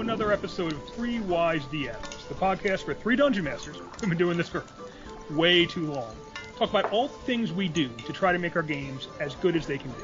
another episode of Three Wise DMs, the podcast for three dungeon masters who've been doing this for way too long. Talk about all the things we do to try to make our games as good as they can be.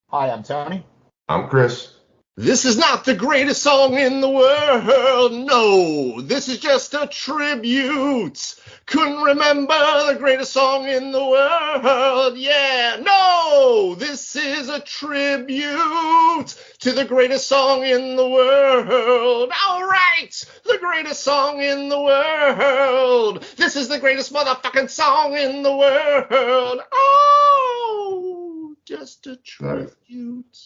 Hi, I'm Tony. I'm Chris. This is not the greatest song in the world, no, this is just a tribute. Couldn't remember the greatest song in the world, yeah, no, this is a tribute to the greatest song in the world. All right, the greatest song in the world. This is the greatest motherfucking song in the world. Oh, just a tribute.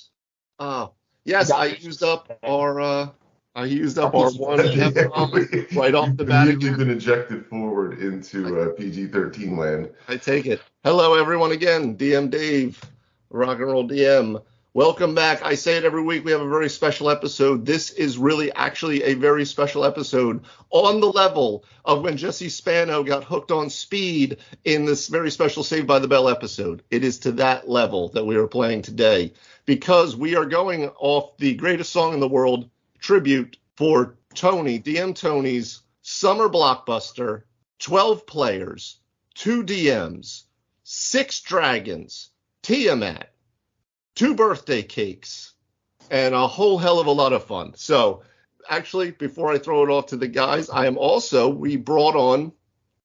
Yes, I used up our one F-bomb right off the bat. Immediately been ejected forward into PG-13 land. I take it. Hello, everyone, again. DM Dave, Rock and Roll DM. Welcome back. I say it every week. We have a very special episode. This is really actually a very special episode on the level of when Jesse Spano got hooked on speed in this very special Saved by the Bell episode. It is to that level that we are playing today, because we are going off the greatest song in the world tribute for Tony, DM Tony's summer blockbuster, 12 players, 2 DMs, 6 dragons, Tiamat, 2 birthday cakes, and a whole hell of a lot of fun. So actually, before I throw it off to the guys, we brought on,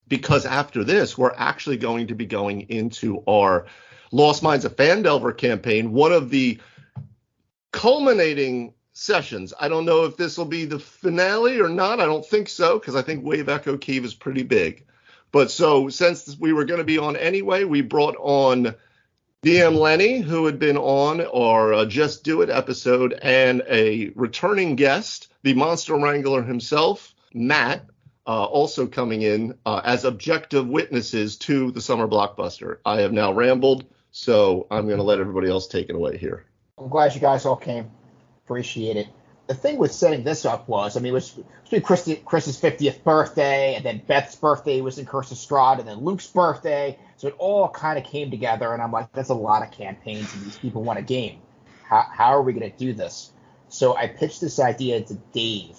because after this, we're actually going to be going into our Lost Minds of Phandelver campaign, one of the culminating sessions. I don't know if this will be the finale or not. I don't think so, because I think Wave Echo Cave is pretty big. But so since we were going to be on anyway, we brought on DM Lenny, who had been on our Just Do It episode, and a returning guest, the Monster Wrangler himself, Matt, also coming in as objective witnesses to the summer blockbuster. I have now rambled, so I'm going to let everybody else take it away here. I'm glad you guys all came. Appreciate it. The thing with setting this up was, it was Chris's 50th birthday, and then Beth's birthday was in Curse of Strahd, and then Luke's birthday. So it all kind of came together, and I'm like, that's a lot of campaigns, and these people want a game. How are we going to do this? So I pitched this idea to Dave.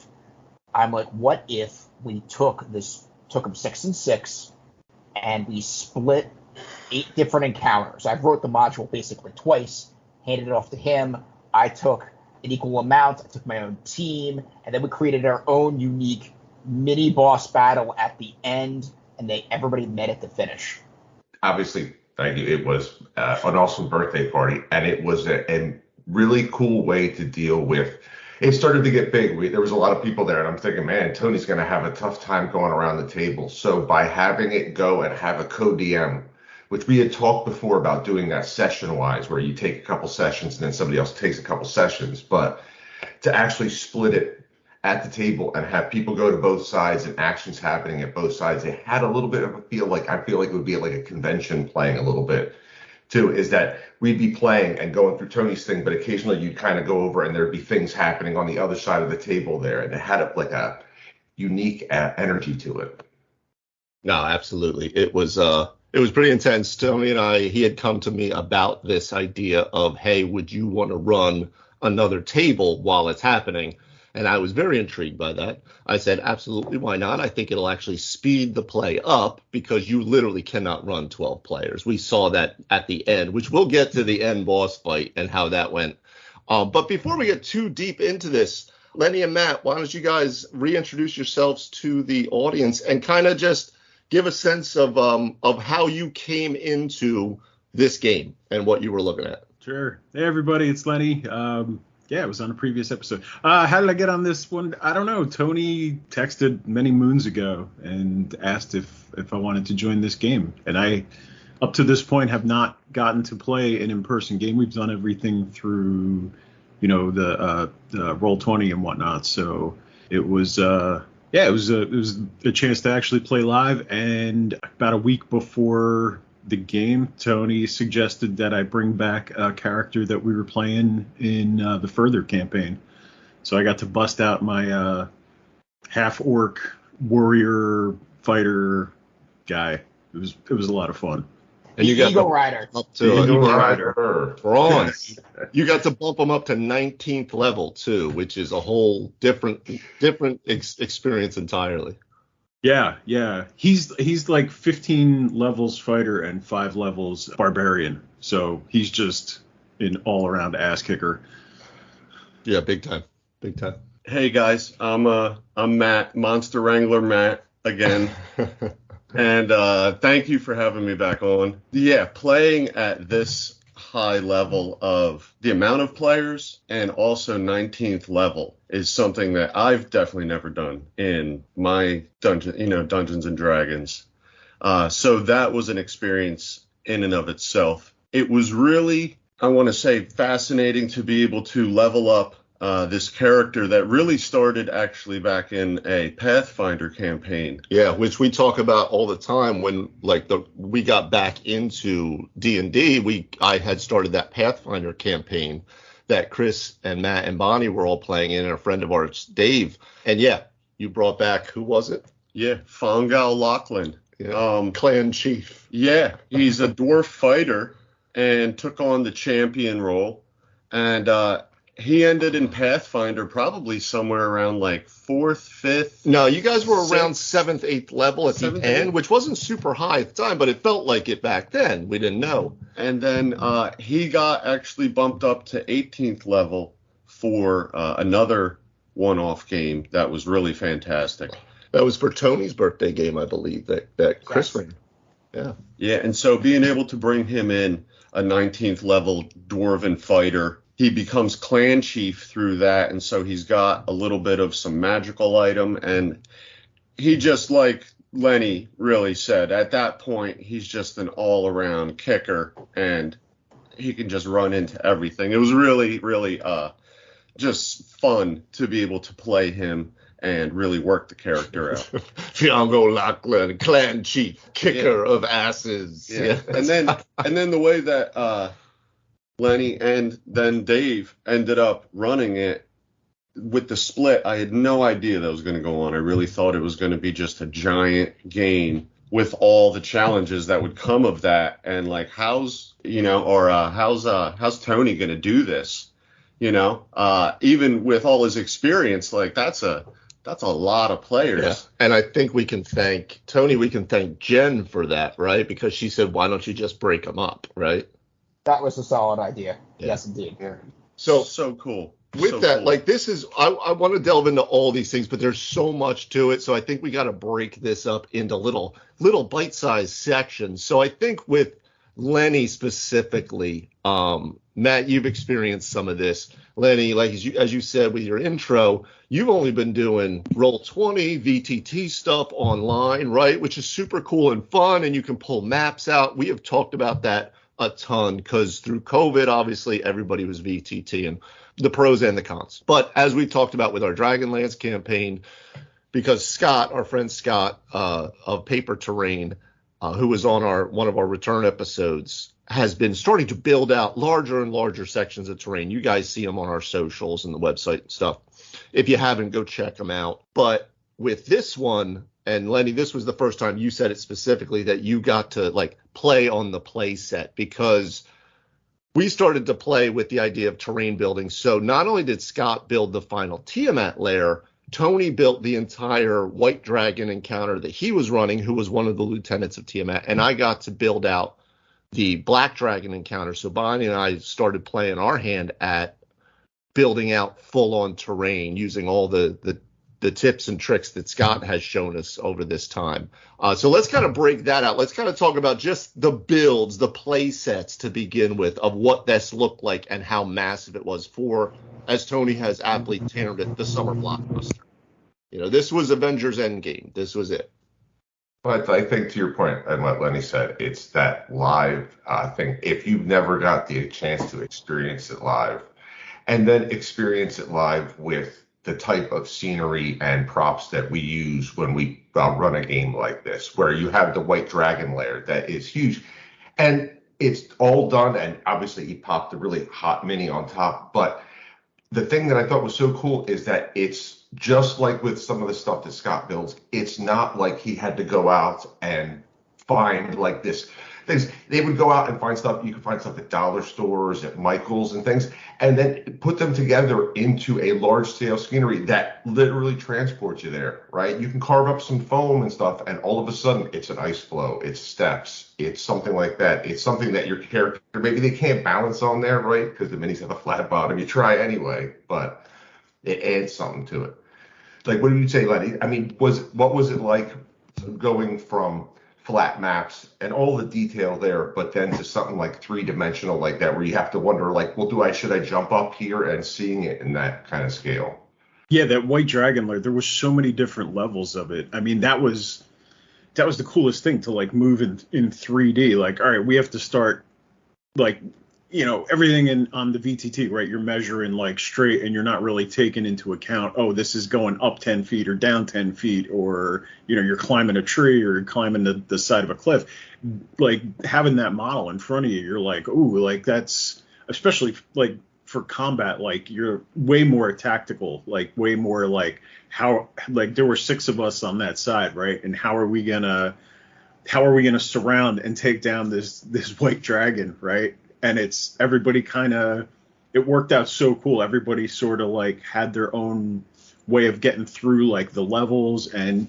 I'm like, what if we took them 6 and 6, and we split 8 different encounters? I wrote the module basically twice, handed it off to him. I took an equal amount. I took my own team, and then we created our own unique mini boss battle at the end, and everybody met at the finish. Obviously, thank you. It was an awesome birthday party, and it was a really cool way to deal with. It started to get big. There was a lot of people there, and I'm thinking, man, Tony's going to have a tough time going around the table. So by having it go and have a co-DM, which we had talked before about doing that session-wise, where you take a couple sessions and then somebody else takes a couple sessions, but to actually split it at the table and have people go to both sides and actions happening at both sides, it had a little bit of a feel like it would be like a convention playing a little bit too, is that we'd be playing and going through Tony's thing, but occasionally you'd kind of go over and there'd be things happening on the other side of the table there, and it had a unique energy to it. No, absolutely. It was pretty intense. Tony and he had come to me about this idea of, hey, would you want to run another table while it's happening? And I was very intrigued by that. I said, absolutely, why not? I think it'll actually speed the play up, because you literally cannot run 12 players. We saw that at the end, which we'll get to the end boss fight and how that went. But before we get too deep into this, Lenny and Matt, why don't you guys reintroduce yourselves to the audience and kind of just give a sense of how you came into this game and what you were looking at. Sure. Hey, everybody, it's Lenny. It was on a previous episode. How did I get on this one? I don't know. Tony texted many moons ago and asked if I wanted to join this game. And I, up to this point, have not gotten to play an in-person game. We've done everything through, the Roll20 and whatnot. So it was... it was a chance to actually play live, and about a week before the game, Tony suggested that I bring back a character that we were playing in the Further campaign. So I got to bust out my half-orc warrior fighter guy. It was a lot of fun. And you got Eagle Rider. up to Eagle Rider. bronze. You got to bump him up to 19th level too, which is a whole different experience entirely. Yeah. He's like 15 levels fighter and 5 levels barbarian. So he's just an all-around ass kicker. Yeah, big time. Hey guys, I'm Matt, Monster Wrangler Matt again. And thank you for having me back on. Yeah, playing at this high level of the amount of players and also 19th level is something that I've definitely never done in my Dungeons and Dragons. So that was an experience in and of itself. It was really, I want to say, fascinating to be able to level up this character that really started actually back in a Pathfinder campaign. Yeah, which we talk about all the time when we got back into D&D. I had started that Pathfinder campaign that Chris and Matt and Bonnie were all playing in, and a friend of ours, Dave. And yeah, you brought back, who was it? Yeah, Fongal Lachlan. Yeah. Clan chief. Yeah, he's a dwarf fighter and took on the champion role. And he ended in Pathfinder probably somewhere around like 4th, 5th. No, you guys were around 7th, 8th level at the end, which wasn't super high at the time, but it felt like it back then. We didn't know. And then he got actually bumped up to 18th level for another one-off game that was really fantastic. That was for Tony's birthday game, I believe, that Chris ran. Yeah. Yeah, and so being able to bring him in, a 19th level dwarven fighter, he becomes clan chief through that, and so he's got a little bit of some magical item, and he just, like Lenny really said, at that point, he's just an all-around kicker, and he can just run into everything. It was really, really just fun to be able to play him and really work the character out. Fongal Lachlan, clan chief, kicker of asses. Yeah. And then the way that Lenny and then Dave ended up running it with the split, I had no idea that was going to go on. I really thought it was going to be just a giant game with all the challenges that would come of that. And like, how's Tony going to do this? Even with all his experience, like that's a lot of players. Yeah. And I think we can thank Jen for that, right? Because she said, why don't you just break them up, right? That was a solid idea. Yeah. Yes, indeed. Yeah. So cool. With that, like this is, I want to delve into all these things, but there's so much to it. So I think we got to break this up into little bite-sized sections. So I think with Lenny specifically, Matt, you've experienced some of this. Lenny, like as you said with your intro, you've only been doing Roll20, VTT stuff online, right? Which is super cool and fun, and you can pull maps out. We have talked about that a ton because through COVID, obviously, everybody was VTT and the pros and the cons. But as we talked about with our Dragonlance campaign, because Scott, our friend Scott of Paper Terrain, who was on one of our return episodes, has been starting to build out larger and larger sections of terrain. You guys see them on our socials and the website and stuff. If you haven't, go check them out. But with this one, and Lenny, this was the first time you said it specifically that you got to like play on the play set, because we started to play with the idea of terrain building. So not only did Scott build the final Tiamat lair, Tony built the entire white dragon encounter that he was running, who was one of the lieutenants of Tiamat, and I got to build out the black dragon encounter. So Bonnie and I started playing our hand at building out full-on terrain using all the tips and tricks that Scott has shown us over this time. So let's kind of break that out. Let's kind of talk about just the builds, the play sets to begin with, of what this looked like and how massive it was for, as Tony has aptly termed it, the summer blockbuster. This was Avengers Endgame. This was it. But I think to your point, and what Lenny said, it's that live thing. If you've never got the chance to experience it live, and then experience it live with the type of scenery and props that we use when we run a game like this, where you have the white dragon lair that is huge, and it's all done, and obviously he popped a really hot mini on top. But the thing that I thought was so cool is that it's just like with some of the stuff that Scott builds, it's not like he had to go out and find like this things. They would go out and find stuff. You could find stuff at dollar stores, at Michael's and things, and then put them together into a large-scale scenery that literally transports you there, right? You can carve up some foam and stuff, and all of a sudden, it's an ice flow, it's steps, it's something like that. It's something that your character, maybe they can't balance on there, right? Because the minis have a flat bottom. You try anyway, but it adds something to it. Like, what did you say, Lenny? I mean, what was it like going from flat maps and all the detail there, but then to something like 3-dimensional like that, where you have to wonder, like, well, should I jump up here, and seeing it in that kind of scale? Yeah, that White Dragon lair, there was so many different levels of it. I mean, that was the coolest thing, to like move in 3D. Like, all right, we have to start, like, you know, everything on the VTT, right? You're measuring like straight, and you're not really taking into account, oh, this is going up 10 feet or down 10 feet, or, you know, you're climbing a tree or you're climbing the side of a cliff. Like, having that model in front of you, you're like, ooh, like, that's, especially like for combat, like, you're way more tactical, like way more like how, like, there were 6 of us on that side, right? And how are we gonna surround and take down this White Dragon, right? And it's everybody kind of, it worked out so cool. Everybody sort of like had their own way of getting through like the levels, and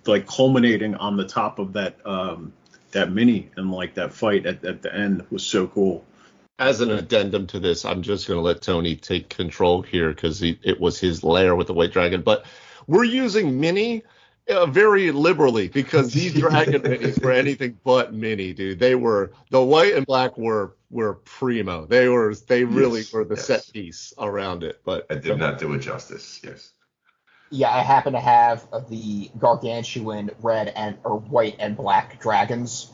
like culminating on the top of that mini, and like that fight at the end was so cool. As an addendum to this, I'm just going to let Tony take control here, because it was his lair with the White Dragon. But we're using mini very liberally, because these dragon minis were anything but mini, dude. They were, the white and black were primo. They really were the set piece around it. But I did not do it justice. Yes. Yeah, I happen to have the gargantuan red or white and black dragons,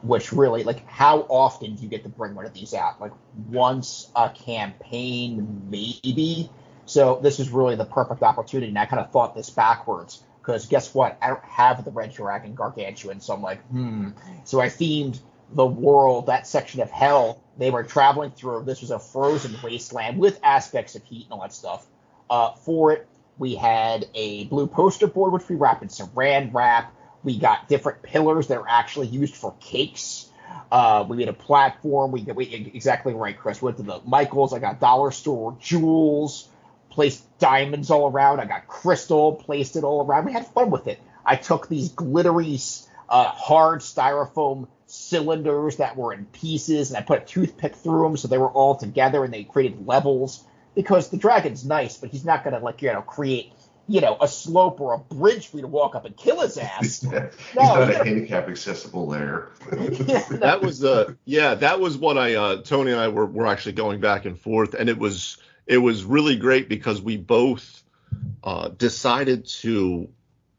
which really, like, how often do you get to bring one of these out? Like, once a campaign, maybe. So this is really the perfect opportunity, and I kind of thought this backwards. Because guess what? I don't have the Red Dragon Gargantuan, so I'm like, So I themed the world, that section of hell they were traveling through. This was a frozen wasteland with aspects of heat and all that stuff. For it, we had a blue poster board, which we wrapped in saran wrap. We got different pillars that are actually used for cakes. We made a platform. We exactly right, Chris. Went to the Michael's. I got dollar store jewels. Placed diamonds all around. I got crystal, placed it all around. We had fun with it. I took these glittery, hard styrofoam cylinders that were in pieces, and I put a toothpick through them so they were all together, and they created levels. Because the dragon's nice, but he's not going to, like, create, a slope or a bridge for you to walk up and kill his ass. He's not a handicap accessible lair. That was what Tony and I were actually going back and forth, and it was really great, because we both decided to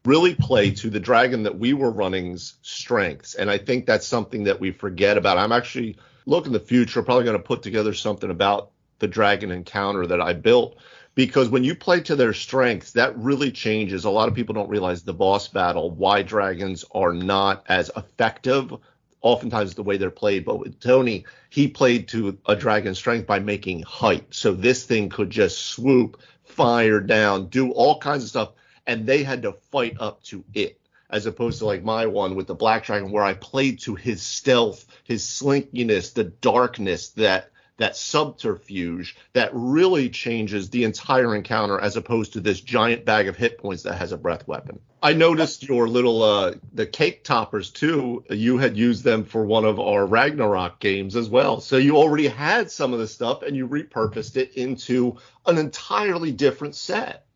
really play to the dragon that we were running's strengths. And I think that's something that we forget about. I'm actually looking in the future, probably going to put together something about the dragon encounter that I built, because when you play to their strengths, that really changes. A lot of people don't realize the boss battle, why dragons are not as effective oftentimes the way they're played. But with Tony, he played to a dragon's strength by making height. So this thing could just swoop, fire down, do all kinds of stuff, and they had to fight up to it, as opposed to like my one with the black dragon, where I played to his stealth, his slinkiness, the darkness, that subterfuge that really changes the entire encounter, as opposed to this giant bag of hit points that has a breath weapon. I noticed your little the cake toppers too. You had used them for one of our Ragnarok games as well. So you already had some of the stuff, and you repurposed it into an entirely different set.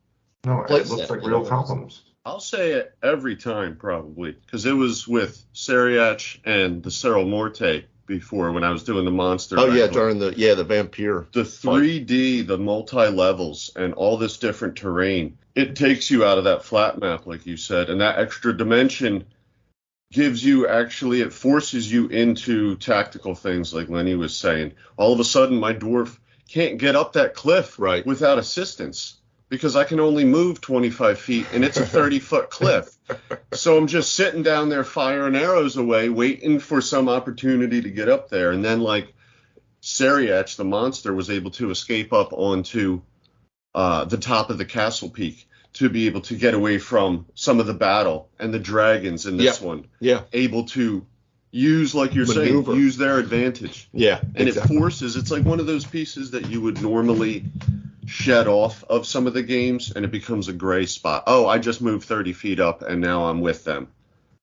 No, it looks like real columns. I'll say it every time, probably, because it was with Seriach and the Cerro Morte before, when I was doing the Monster Wrangler. During the vampire. The 3D, the multi-levels, and all this different terrain, it takes you out of that flat map, like you said, and that extra dimension gives you, actually, it forces you into tactical things, like Lenny was saying. All of a sudden, my dwarf can't get up that cliff without assistance, because I can only move 25 feet, and it's a 30-foot cliff. So I'm just sitting down there firing arrows away, waiting for some opportunity to get up there. And then, like, Seriach, the monster, was able to escape up onto the top of the castle peak to be able to get away from some of the battle. And the dragons in this one, able to use, like you're Maneuver. saying, use their advantage. Yeah, And exactly. it forces, it's like one of those pieces that you would normally shed off of some of the games, and it becomes a gray spot. Oh, I just moved 30 feet up, and now I'm with them.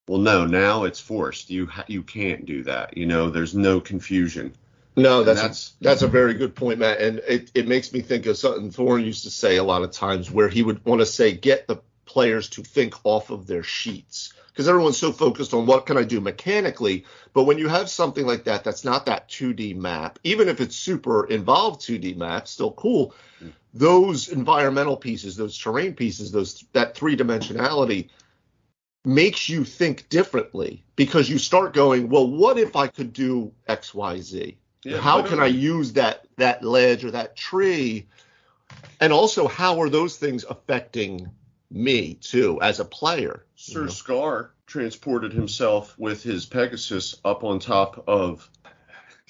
Well, no, now it's forced. You can't do that. You know, there's no confusion. No, that's a very good point, Matt. And it makes me think of something Thorne used to say a lot of times, where he would want to say, get the players to think off of their sheets. Because everyone's so focused on what can I do mechanically. But when you have something like that, that's not that 2D map, even if it's super involved 2D map, still cool. Those environmental pieces, those terrain pieces, that three-dimensionality makes you think differently, because you start going, well, what if I could do X, Y, Z? Yeah, how can I use that ledge or that tree? And also, how are those things affecting me too as a player? Sir Scar transported himself with his Pegasus up on top of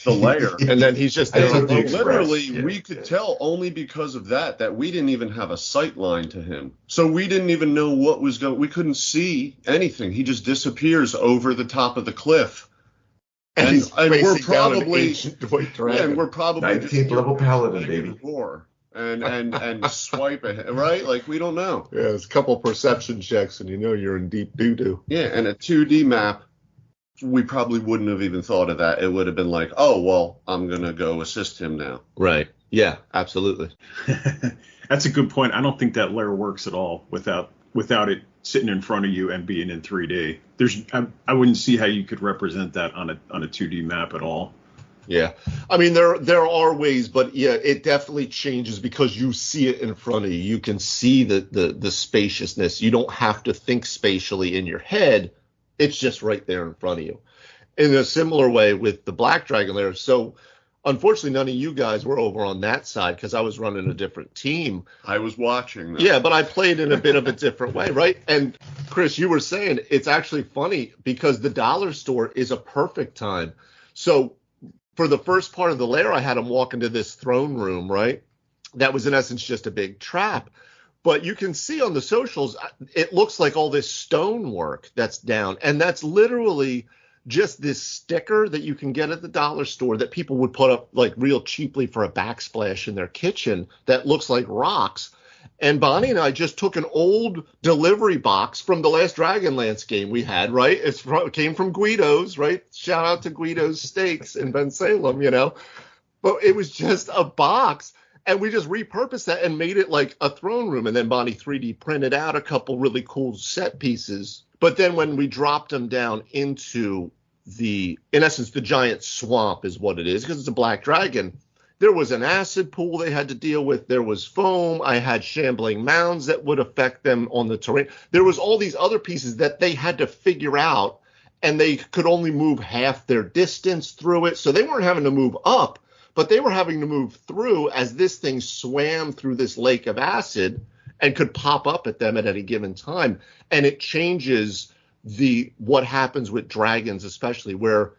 the layer. And then he's just I there. took the alone. Express. Literally, Yeah, we could tell only because of that we didn't even have a sight line to him. So we didn't even know what was going. We couldn't see anything. He just disappears over the top of the cliff. And he's we're facing down an probably ancient white dragon. and we're probably 19th level paladin, baby. Roar and swipe ahead, right? Like, we don't know. Yeah, it's a couple perception checks, and you know you're in deep doo-doo. Yeah, and a 2D map, we probably wouldn't have even thought of that. It would have been like, oh, well, I'm going to go assist him now. Right. Yeah, absolutely. That's a good point. I don't think that layer works at all without it sitting in front of you and being in 3D. I wouldn't see how you could represent that on a 2D map at all. Yeah. I mean, there are ways, but yeah, it definitely changes because you see it in front of you. You can see the spaciousness. You don't have to think spatially in your head. It's just right there in front of you. In a similar way with the Black Dragon layer. So unfortunately, none of you guys were over on that side because I was running a different team. I was watching that. Yeah, but I played in a bit of a different way, right? And Chris, you were saying it's actually funny because the dollar store is a perfect time. So for the first part of the layer, I had him walk into this throne room, right? That was in essence just a big trap. But you can see on the socials, it looks like all this stonework that's down. And that's literally just this sticker that you can get at the dollar store that people would put up like real cheaply for a backsplash in their kitchen that looks like rocks. And Bonnie and I just took an old delivery box from the last Dragonlance game we had, right? It came from Guido's, right? Shout out to Guido's Steaks in Ben Salem, you know. But it was just a box, and we just repurposed that and made it like a throne room. And then Bonnie 3D printed out a couple really cool set pieces. But then when we dropped them down into in essence, the giant swamp is what it is, because it's a black dragon. There was an acid pool they had to deal with. There was foam. I had shambling mounds that would affect them on the terrain. There was all these other pieces that they had to figure out, and they could only move half their distance through it. So they weren't having to move up, but they were having to move through as this thing swam through this lake of acid and could pop up at them at any given time. And it changes what happens with dragons, especially where,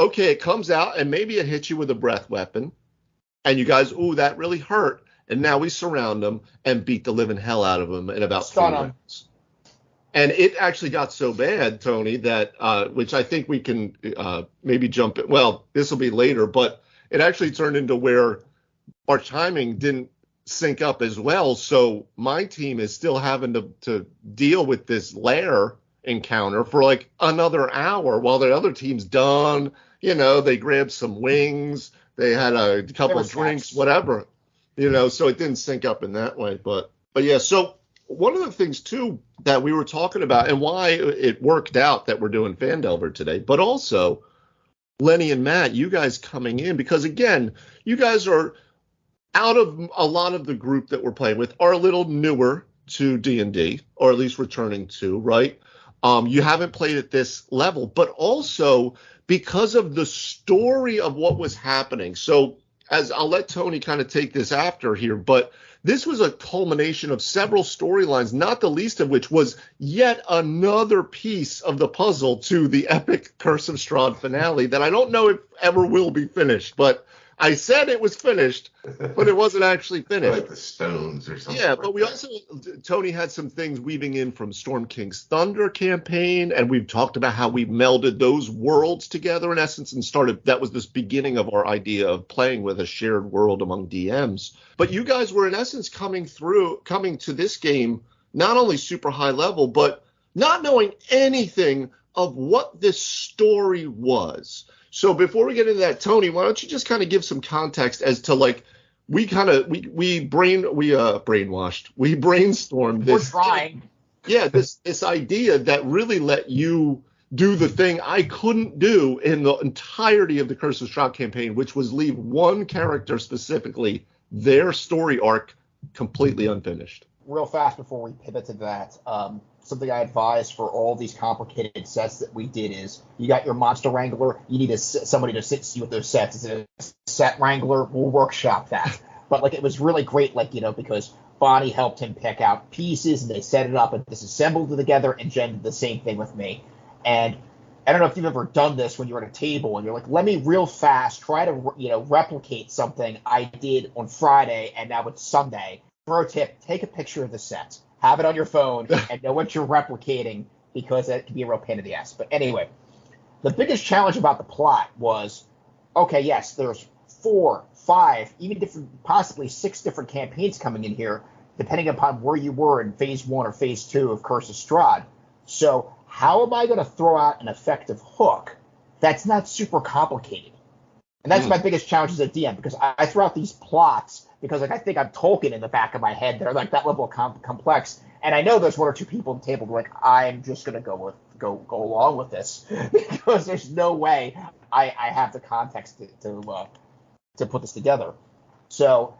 okay, it comes out and maybe it hits you with a breath weapon. And you guys, ooh, that really hurt. And now we surround them and beat the living hell out of them in about 3 rounds. And it actually got so bad, Tony, that which I think we can maybe jump in. Well, this will be later, but it actually turned into where our timing didn't sync up as well. So my team is still having to deal with this lair encounter for like another hour while the other team's done. You know, they grabbed some wings. They had a couple of drinks, whatever, you know, so it didn't sync up in that way. But yeah, so one of the things, too, that we were talking about and why it worked out that we're doing Fandelver today, but also Lenny and Matt, you guys coming in, because, again, you guys are out of a lot of the group that we're playing with are a little newer to D&D, or at least returning to, right? You haven't played at this level, but also because of the story of what was happening. So as I'll let Tony kind of take this after here, but this was a culmination of several storylines, not the least of which was yet another piece of the puzzle to the epic Curse of Strahd finale that I don't know if ever will be finished. But I said it was finished, but it wasn't actually finished. Like the Stones or something. Yeah, but we also, Tony had some things weaving in from Storm King's Thunder campaign, and we've talked about how we melded those worlds together in essence and that was this beginning of our idea of playing with a shared world among DMs. But you guys were in essence coming to this game, not only super high level, but not knowing anything of what this story was. So before we get into that, Tony, why don't you just kind of give some context as to like, we brainstormed this. We're trying. Yeah, this idea that really let you do the thing I couldn't do in the entirety of the Curse of Strahd campaign, which was leave one character specifically, their story arc, completely unfinished. Real fast before we pivot to that, something I advise for all these complicated sets that we did is you got your Monster Wrangler, you need somebody to sit see with those sets. It's a set Wrangler, we'll workshop that. But like it was really great, like, you know, because Bonnie helped him pick out pieces and they set it up and disassembled it together, and Jen did the same thing with me. And I don't know if you've ever done this when you're at a table and you're like, let me real fast try to, you know, replicate something I did on Friday and now it's Sunday. Pro tip, take a picture of the set. Have it on your phone and know what you're replicating, because that can be a real pain in the ass. But anyway, the biggest challenge about the plot was, okay, yes, there's 4, 5, even different, possibly 6 different campaigns coming in here, depending upon where you were in Phase 1 or Phase 2 of Curse of Strahd. So how am I going to throw out an effective hook that's not super complicated? And that's my biggest challenge as a DM, because I throw out these plots because like I think I'm Tolkien in the back of my head. They're like that level of complex, and I know there's 1 or 2 people at the table who are like, I'm just gonna go along with this because there's no way I have the context to put this together. So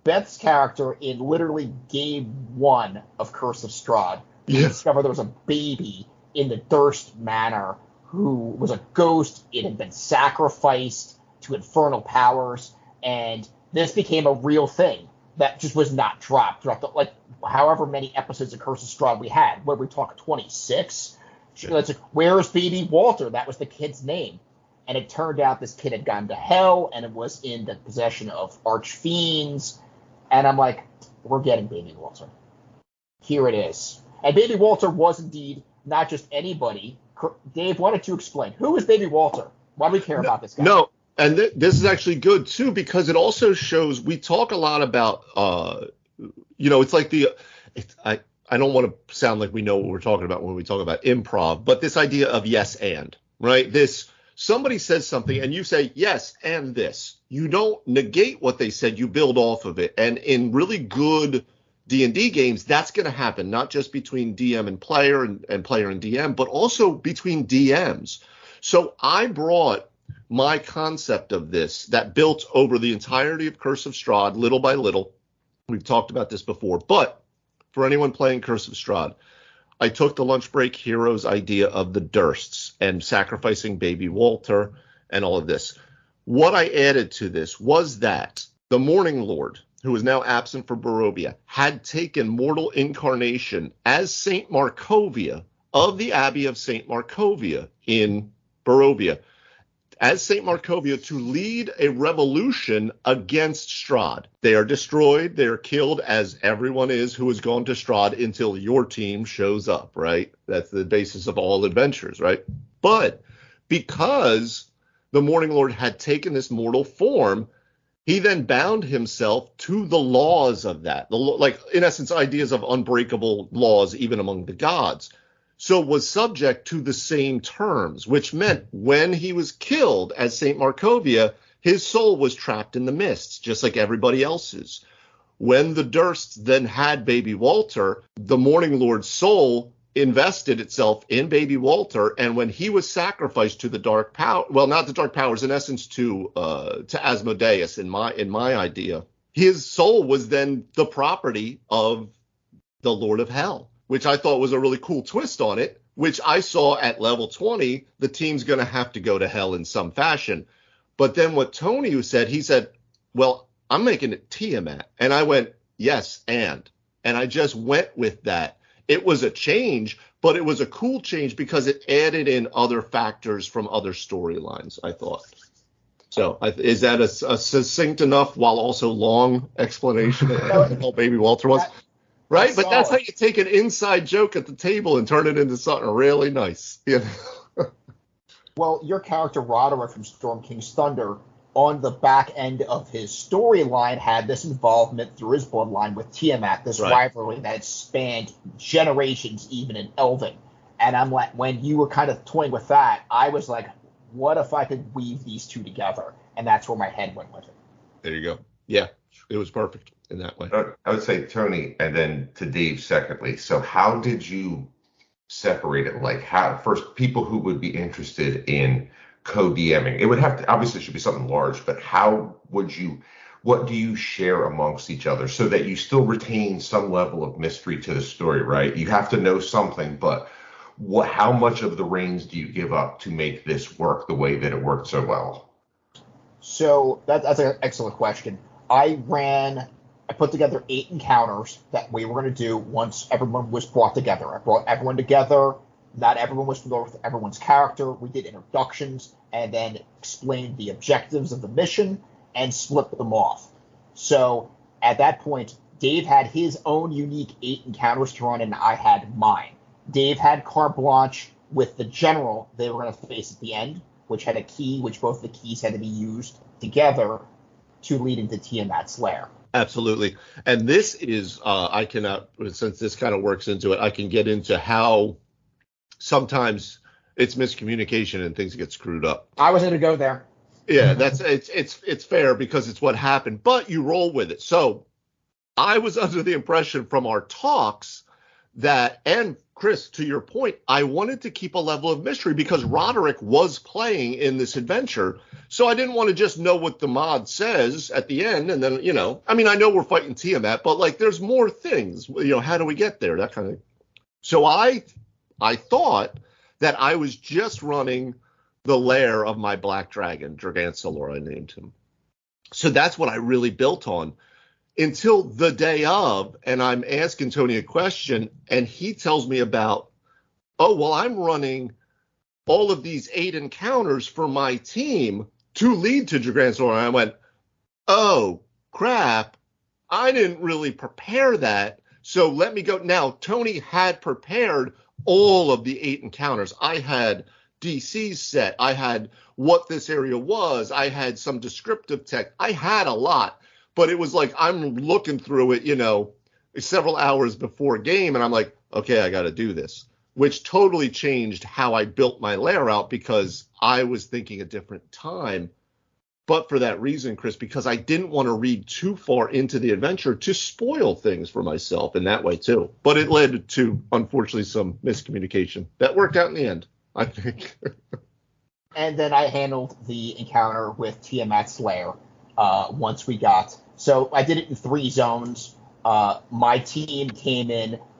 Beth's character in literally game 1 of Curse of Strahd, you discover there was a baby in the Durst Manor who was a ghost. It had been sacrificed to infernal powers, and this became a real thing that just was not dropped throughout the, like, however many episodes of Curse of Strahd we had. Where we talk 26? It's like, where's baby Walter? That was the kid's name. And it turned out this kid had gone to hell, and it was in the possession of archfiends. And I'm like, we're getting baby Walter. Here it is. And baby Walter was indeed not just anybody. Dave, why don't you explain? Who is baby Walter? Why do we care about this guy? No. And this is actually good, too, because it also shows we talk a lot about, it's like I don't want to sound like we know what we're talking about when we talk about improv, but this idea of yes and, right? Somebody says something and you say yes and this. You don't negate what they said, you build off of it. And in really good D&D games, that's going to happen, not just between DM and player and player and DM, but also between DMs. So I brought my concept of this that built over the entirety of Curse of Strahd, little by little. We've talked about this before, but for anyone playing Curse of Strahd, I took the Lunch Break Heroes idea of the Dursts and sacrificing baby Walter and all of this. What I added to this was that the Morning Lord, who is now absent for Barovia, had taken mortal incarnation as Saint Markovia of the Abbey of Saint Markovia in Barovia, as Saint Markovia, to lead a revolution against Strahd. They are destroyed, they are killed, as everyone is who has gone to Strahd until your team shows up, right? That's the basis of all adventures, right? But because the Morning Lord had taken this mortal form, he then bound himself to the laws of that, like, in essence, ideas of unbreakable laws even among the gods. So was subject to the same terms, which meant when he was killed as Saint Markovia, his soul was trapped in the mists, just like everybody else's. When the Dursts then had baby Walter, the Morning Lord's soul invested itself in baby Walter, and when he was sacrificed to the dark power, well, not the dark powers, in essence to Asmodeus, in my idea, his soul was then the property of the Lord of Hell, which I thought was a really cool twist on it, which I saw at level 20, the team's going to have to go to hell in some fashion. But then what Tony said, he said, well, I'm making it Tiamat. And I went, yes, and I just went with that. It was a change, but it was a cool change because it added in other factors from other storylines, I thought. So is that a succinct enough while also long explanation of how Baby Walter was? Right? But that's how you take an inside joke at the table and turn it into something really nice. Yeah. Well, your character Roderick from Storm King's Thunder, on the back end of his storyline, had this involvement through his bloodline with Tiamat, this rivalry that had spanned generations, even in Elven. And I'm like, when you were kind of toying with that, I was like, what if I could weave these two together? And that's where my head went with it. There you go. Yeah, it was perfect in that way. I would say Tony, and then to Dave secondly. So how did you separate it? Like, how, first, people who would be interested in co-DMing, it would have to, obviously it should be something large, but how would you, what do you share amongst each other so that you still retain some level of mystery to the story, right? You have to know something, but how much of the reins do you give up to make this work the way that it worked so well? So that's an excellent question. I put together 8 encounters that we were going to do once everyone was brought together. I brought everyone together. Not everyone was familiar with everyone's character. We did introductions and then explained the objectives of the mission and split them off. So at that point, Dave had his own unique 8 encounters to run, and I had mine. Dave had carte blanche with the general they were going to face at the end, which had a key, which both the keys had to be used together to lead into Tiamat's lair. Absolutely. And this is, I cannot, since this kind of works into it, I can get into how sometimes it's miscommunication and things get screwed up. I was going to go there. Yeah, it's fair because it's what happened, but you roll with it. So I was under the impression from our talks that, and Chris, to your point, I wanted to keep a level of mystery because Roderick was playing in this adventure. So I didn't want to just know what the mod says at the end. And then, I mean, I know we're fighting Tiamat, but like there's more things, how do we get there? That kind of thing. So I thought that I was just running the lair of my black dragon, Dragansalor, I named him. So that's what I really built on. Until the day of, and I'm asking Tony a question, and he tells me about, I'm running all of these 8 encounters for my team to lead to Dragansalor. And I went, oh, crap, I didn't really prepare that, so let me go. Now, Tony had prepared all of the 8 encounters. I had DCs set. I had what this area was. I had some descriptive text. I had a lot. But it was like I'm looking through it, several hours before game, and I'm like, okay, I got to do this, which totally changed how I built my lair out because I was thinking a different time. But for that reason, Chris, because I didn't want to read too far into the adventure to spoil things for myself in that way, too. But it led to, unfortunately, some miscommunication. That worked out in the end, I think. And then I handled the encounter with Tiamat's lair. Once we got, so I did it in 3 zones. My team came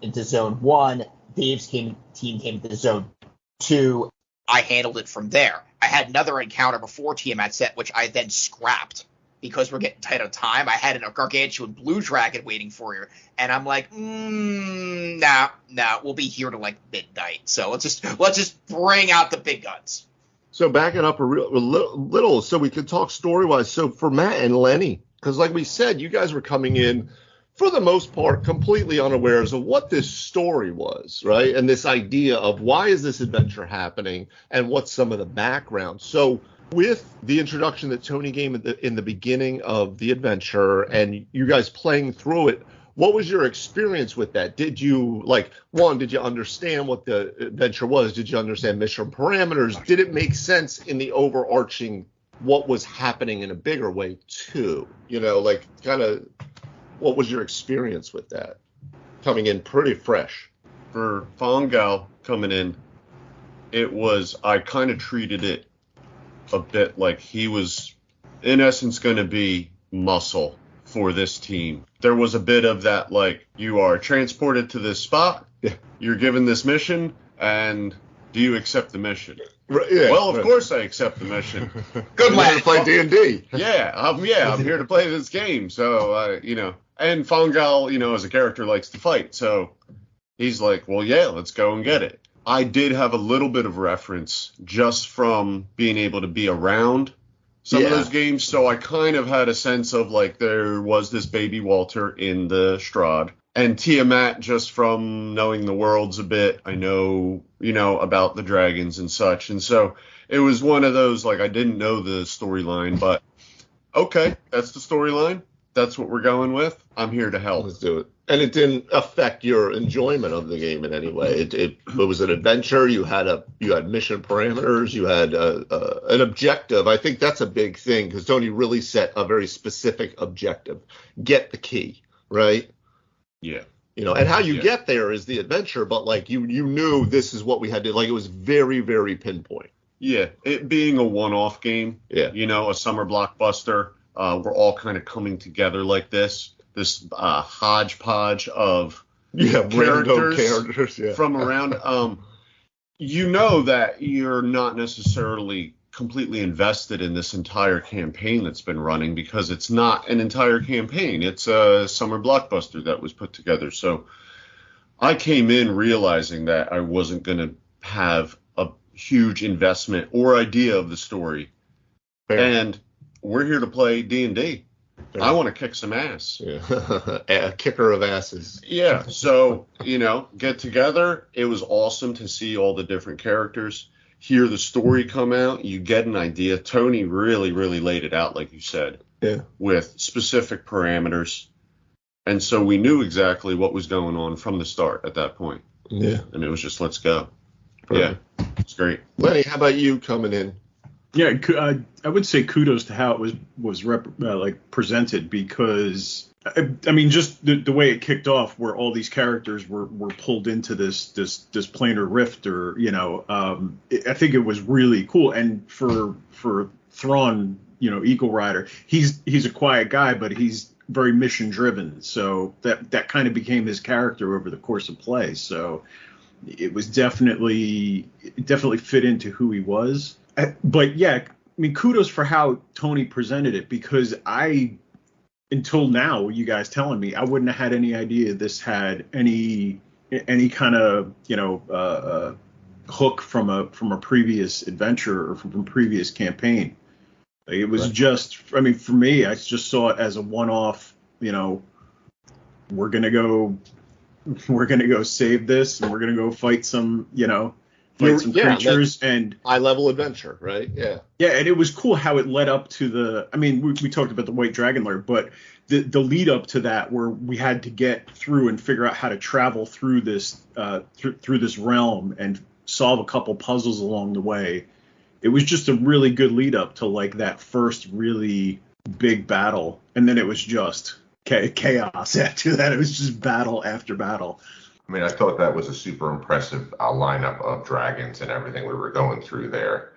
into zone 1. Dave's team came into zone 2. I handled it from there. I had another encounter before Tiamat set, which I then scrapped because we're getting tight on time. I had a gargantuan blue dragon waiting for you, and I'm like, nah, we'll be here till like midnight. So let's just bring out the big guns. So backing up a little so we could talk story-wise. So for Matt and Lenny, because like we said, you guys were coming in, for the most part, completely unawares of what this story was, right? And this idea of why is this adventure happening and what's some of the background. So with the introduction that Tony gave in the beginning of the adventure and you guys playing through it, what was your experience with that? Did you understand what the adventure was? Did you understand mission parameters? Did it make sense in the overarching what was happening in a bigger way too? What was your experience with that? Coming in pretty fresh. For Fongal coming in, I kind of treated it a bit like he was, in essence, going to be muscle for this team. There was a bit of that, like, you are transported to this spot, you're given this mission, and do you accept the mission? Of course I accept the mission. Good lad. To play D&D. I'm here to play this game. So, and Fongal, as a character, likes to fight. So he's like, well, yeah, let's go and get it. I did have a little bit of reference just from being able to be around some of those games, so I kind of had a sense of like there was this baby Walter in the Strahd. And Tiamat, just from knowing the worlds a bit, I know, about the dragons and such. And so it was one of those, like, I didn't know the storyline, but okay, that's the storyline. That's what we're going with. I'm here to help. Let's do it. And it didn't affect your enjoyment of the game in any way. It was an adventure. You had mission parameters. You had an objective. I think that's a big thing because Tony really set a very specific objective. Get the key, right? Yeah. And how you get there is the adventure, but like you knew this is what we had to, like, it was very, very pinpoint. Yeah. It being a one-off game, a summer blockbuster, we're all kind of coming together like this hodgepodge of characters from around. That you're not necessarily completely invested in this entire campaign that's been running because it's not an entire campaign. It's a summer blockbuster that was put together. So I came in realizing that I wasn't going to have a huge investment or idea of the story. Fair. And we're here to play D&D. I want to kick some ass. Yeah. A kicker of asses. Yeah. So, get together. It was awesome to see all the different characters. Hear the story come out, you get an idea. Tony really, really laid it out, like you said, with specific parameters. And so we knew exactly what was going on from the start at that point. Yeah. And it was just, let's go. Perfect. Yeah, it's great. Lenny, how about you coming in? Yeah, I would say kudos to how it was presented because I mean just the way it kicked off, where all these characters were pulled into this planar rift, or I think it was really cool. And for Thrawn, Eagle Rider, he's a quiet guy, but he's very mission driven. So that kind of became his character over the course of play. So it was definitely fit into who he was. But yeah, I mean, kudos for how Tony presented it, because until now, you guys telling me, I wouldn't have had any idea this had any kind of hook from a previous adventure or from a previous campaign. It was just, I mean, for me, I just saw it as a one-off. We're gonna go save this, and we're gonna go fight some creatures and high level adventure, right? Yeah. Yeah, and it was cool how it led up to the. I mean, we talked about the White Dragon Lair, but the lead up to that, where we had to get through and figure out how to travel through this through this realm and solve a couple puzzles along the way. It was just a really good lead up to like that first really big battle, and then it was just chaos after that. It was just battle after battle. I mean, I thought that was a super impressive lineup of dragons and everything we were going through there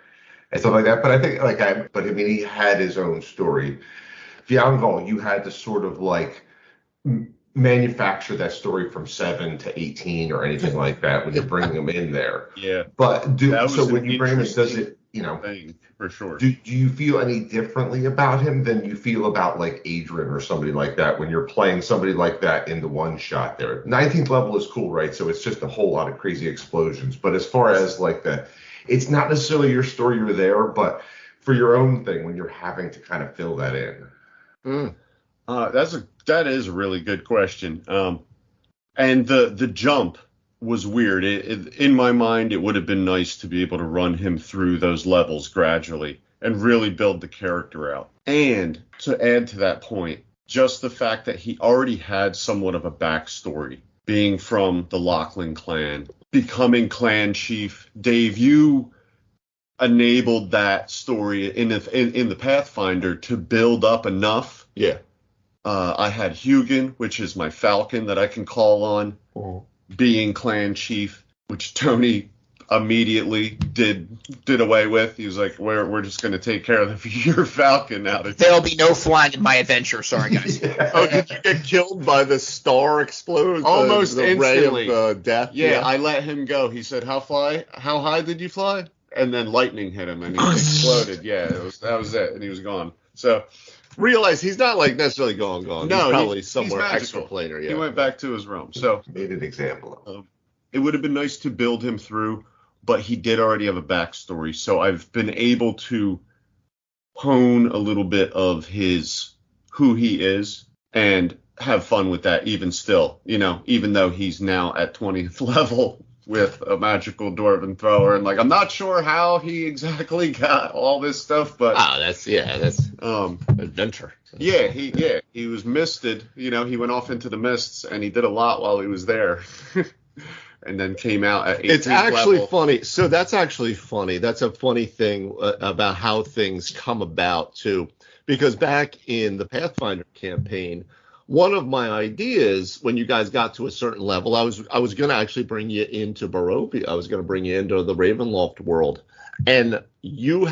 and stuff like that. But I think, he had his own story. Viangal, you had to sort of manufacture that story from 7 to 18 or anything like that when you're bringing them in there. Yeah. But when you bring this, does it, thing, for sure. Do you feel any differently about him than you feel about like Adrian or somebody like that when you're playing somebody like that in the one shot there? 19th level is cool, right? So it's just a whole lot of crazy explosions. But as far as it's not necessarily your story, you're there, but for your own thing when you're having to kind of fill that in. That is a really good question. And the jump was weird. In my mind, it would have been nice to be able to run him through those levels gradually and really build the character out. And to add to that point, just the fact that he already had somewhat of a backstory, being from the Lachlan clan, becoming clan chief. Dave, you enabled that story in the Pathfinder to build up enough. Yeah. I had Hugin, which is my falcon that I can call on, being clan chief, which Tony immediately did away with. He was like, we're just going to take care of your falcon now. There'll be no flying in my adventure. Sorry, guys. Oh, did you get killed by the star explode? Almost the instantly. Ray of death? Yeah, I let him go. He said, how high did you fly? And then lightning hit him and he exploded. Yeah, that was it. And he was gone. So realize he's not necessarily gone. No, he's probably somewhere extraplanar. Yeah, he went back to his realm. So made an example of. It would have been nice to build him through, but he did already have a backstory. So I've been able to hone a little bit of who he is and have fun with that even still, even though he's now at 20th level with a magical dwarven thrower. And I'm not sure how he exactly got all this stuff, but that's adventure. Yeah, he was misted. He went off into the mists and he did a lot while he was there. And then came out at 18th It's actually level. funny. So that's actually funny. That's a funny thing about how things come about too. Because back in the Pathfinder campaign, one of my ideas when you guys got to a certain level, I was going to actually bring you into Barovia. I was going to bring you into the Ravenloft world. And you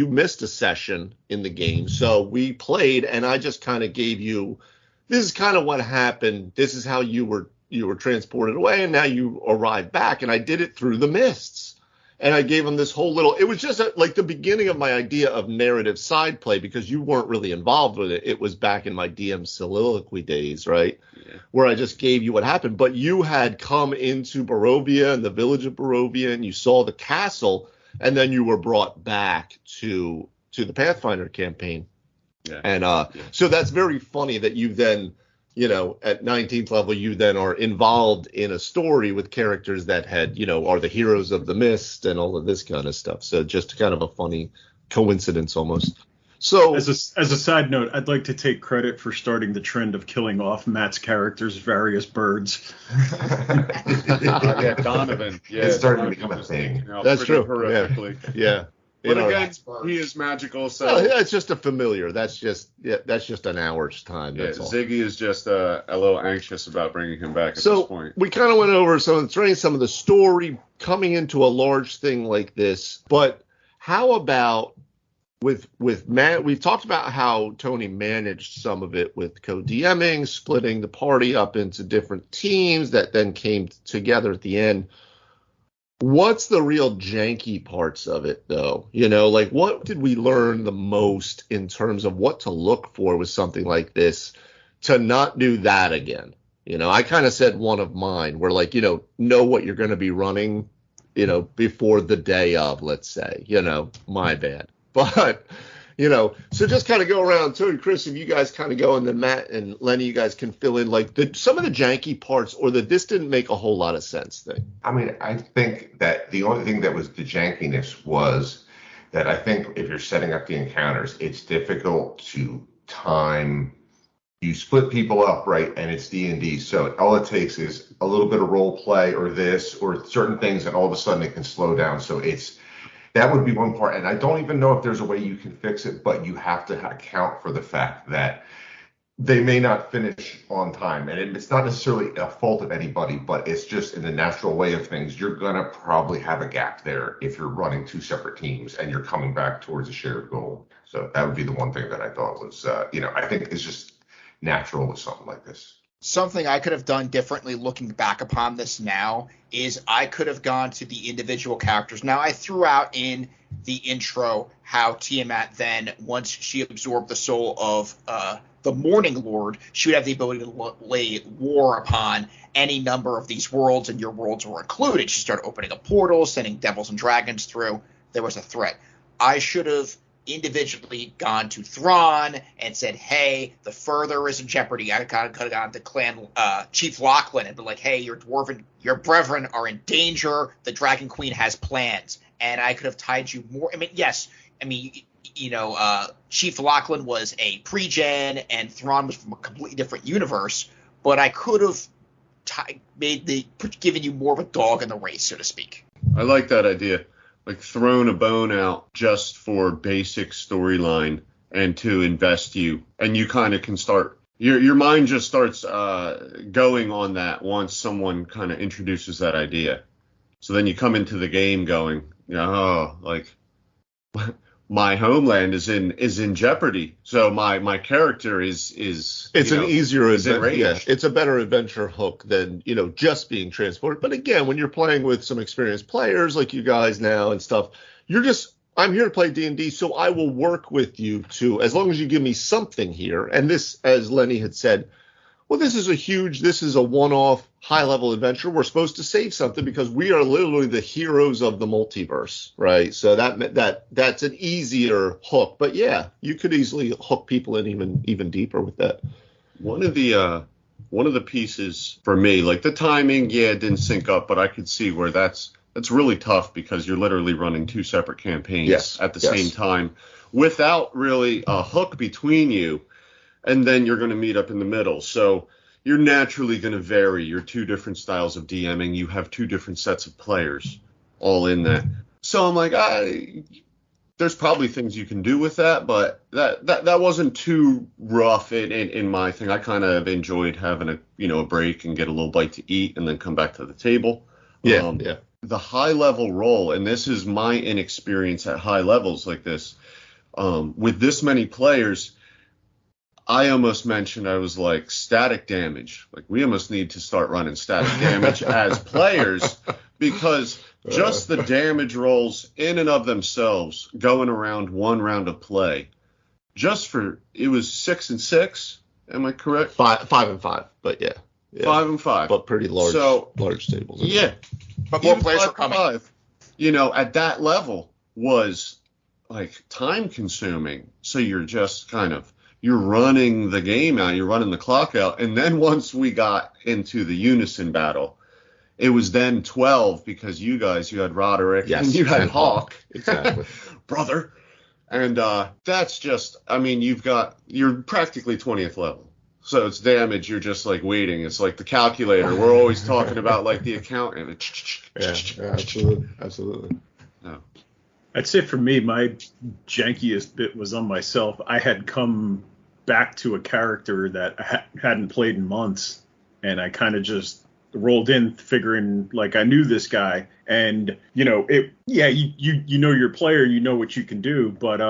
missed a session in the game. So we played and I just kind of gave you, this is kind of what happened. This is how you were transported away, and now you arrive back. And I did it through the mists. And I gave him this whole little, it was just like the beginning of my idea of narrative side play, because you weren't really involved with it. It was back in my DM soliloquy days, right? Yeah. Where I just gave you what happened. But you had come into Barovia and the village of Barovia, and you saw the castle, and then you were brought back to the Pathfinder campaign. Yeah. And so that's very funny that you then, at 19th level, you then are involved in a story with characters that had, are the heroes of the mist and all of this kind of stuff. So just kind of a funny coincidence almost. So as a side note, I'd like to take credit for starting the trend of killing off Matt's character's various birds. Yeah, Donovan. Yeah, it's starting to become a thing. That's true. Horrifically. Yeah. But again, he is magical, so it's just a familiar. That's just an hour's time. That's all. Ziggy is just a little anxious about bringing him back at this point. We kind of went over some of the story coming into a large thing like this. But how about with Matt? We've talked about how Tony managed some of it with co-DMing, splitting the party up into different teams that then came together at the end. What's the real janky parts of it, though? What did we learn the most in terms of what to look for with something like this to not do that again? I kind of said one of mine where, know what you're going to be running, before the day of, let's say, my bad. But, so just kind of go around. Tony, Chris, if you guys kind of go, and then Matt and Lenny, you guys can fill in some of the janky parts or this didn't make a whole lot of sense thing. I mean, I think that the only thing that was the jankiness was that I think if you're setting up the encounters, it's difficult to time. You split people up, right? And it's D&D. So all it takes is a little bit of role play or this or certain things, and all of a sudden it can slow down. So that would be one part. And I don't even know if there's a way you can fix it, but you have to account for the fact that they may not finish on time. And it's not necessarily a fault of anybody, but it's just in the natural way of things. You're going to probably have a gap there if you're running two separate teams and you're coming back towards a shared goal. So that would be the one thing that I thought was, I think is just natural with something like this. Something I could have done differently looking back upon this now is I could have gone to the individual characters. Now, I threw out in the intro how Tiamat then, once she absorbed the soul of the Morning Lord, she would have the ability to lay war upon any number of these worlds, and your worlds were included. She started opening up portals, sending devils and dragons through. There was a threat. I should have individually gone to Thrawn and said, hey, the further is in jeopardy. I could have gone to Clan Chief Lachlan and been like, hey, your brethren are in danger. The Dragon Queen has plans. And I could have tied you more. Chief Lachlan was a pre-gen and Thrawn was from a completely different universe, but I could have given you more of a dog in the race, so to speak. I like that idea. Throwing a bone out just for basic storyline and to invest you, and you kind of can start your mind just starts going on that once someone kind of introduces that idea. So then you come into the game going, my homeland is in jeopardy. So my character is it's an easier adventure. Yeah, it's a better adventure hook than just being transported. But again, when you're playing with some experienced players like you guys now and stuff, I'm here to play D&D, so I will work with you to, as long as you give me something here. And this, as Lenny had said, well, this is a one-off high-level adventure. We're supposed to save something because we are literally the heroes of the multiverse, right? So that's an easier hook. But yeah, you could easily hook people in even deeper with that. One of the pieces for me, like the timing, yeah, it didn't sync up, but I could see where that's really tough because you're literally running two separate campaigns at the same time without really a hook between you, and then you're going to meet up in the middle. So you're naturally going to vary your two different styles of DMing. You have two different sets of players all in that. So I'm like, there's probably things you can do with that, but that wasn't too rough in my thing. I kind of enjoyed having a break and get a little bite to eat and then come back to the table. Yeah. The high level role, and this is my inexperience at high levels like this, with this many players, I almost mentioned, I was like, static damage. Like, we almost need to start running static damage as players, because just the damage rolls in and of themselves going around one round of play, it was 6 and 6. Am I correct? 5 and 5, but yeah. 5 and 5. But pretty large tables. Yeah. But more players are coming. 5, at that level was like time consuming. So you're just you're running the game out, you're running the clock out. And then once we got into the unison battle, it was then 12 because you had Roderick and you had Hawk. Exactly. Brother. And that's just, you're practically 20th level. So it's damage, you're just like waiting. It's like the calculator. We're always talking about like the accountant. Yeah, absolutely. Yeah. I'd say for me, my jankiest bit was on myself. I had come back to a character that I hadn't played in months, and I kind of just rolled in figuring like I knew this guy, and you know your player, you know what you can do, but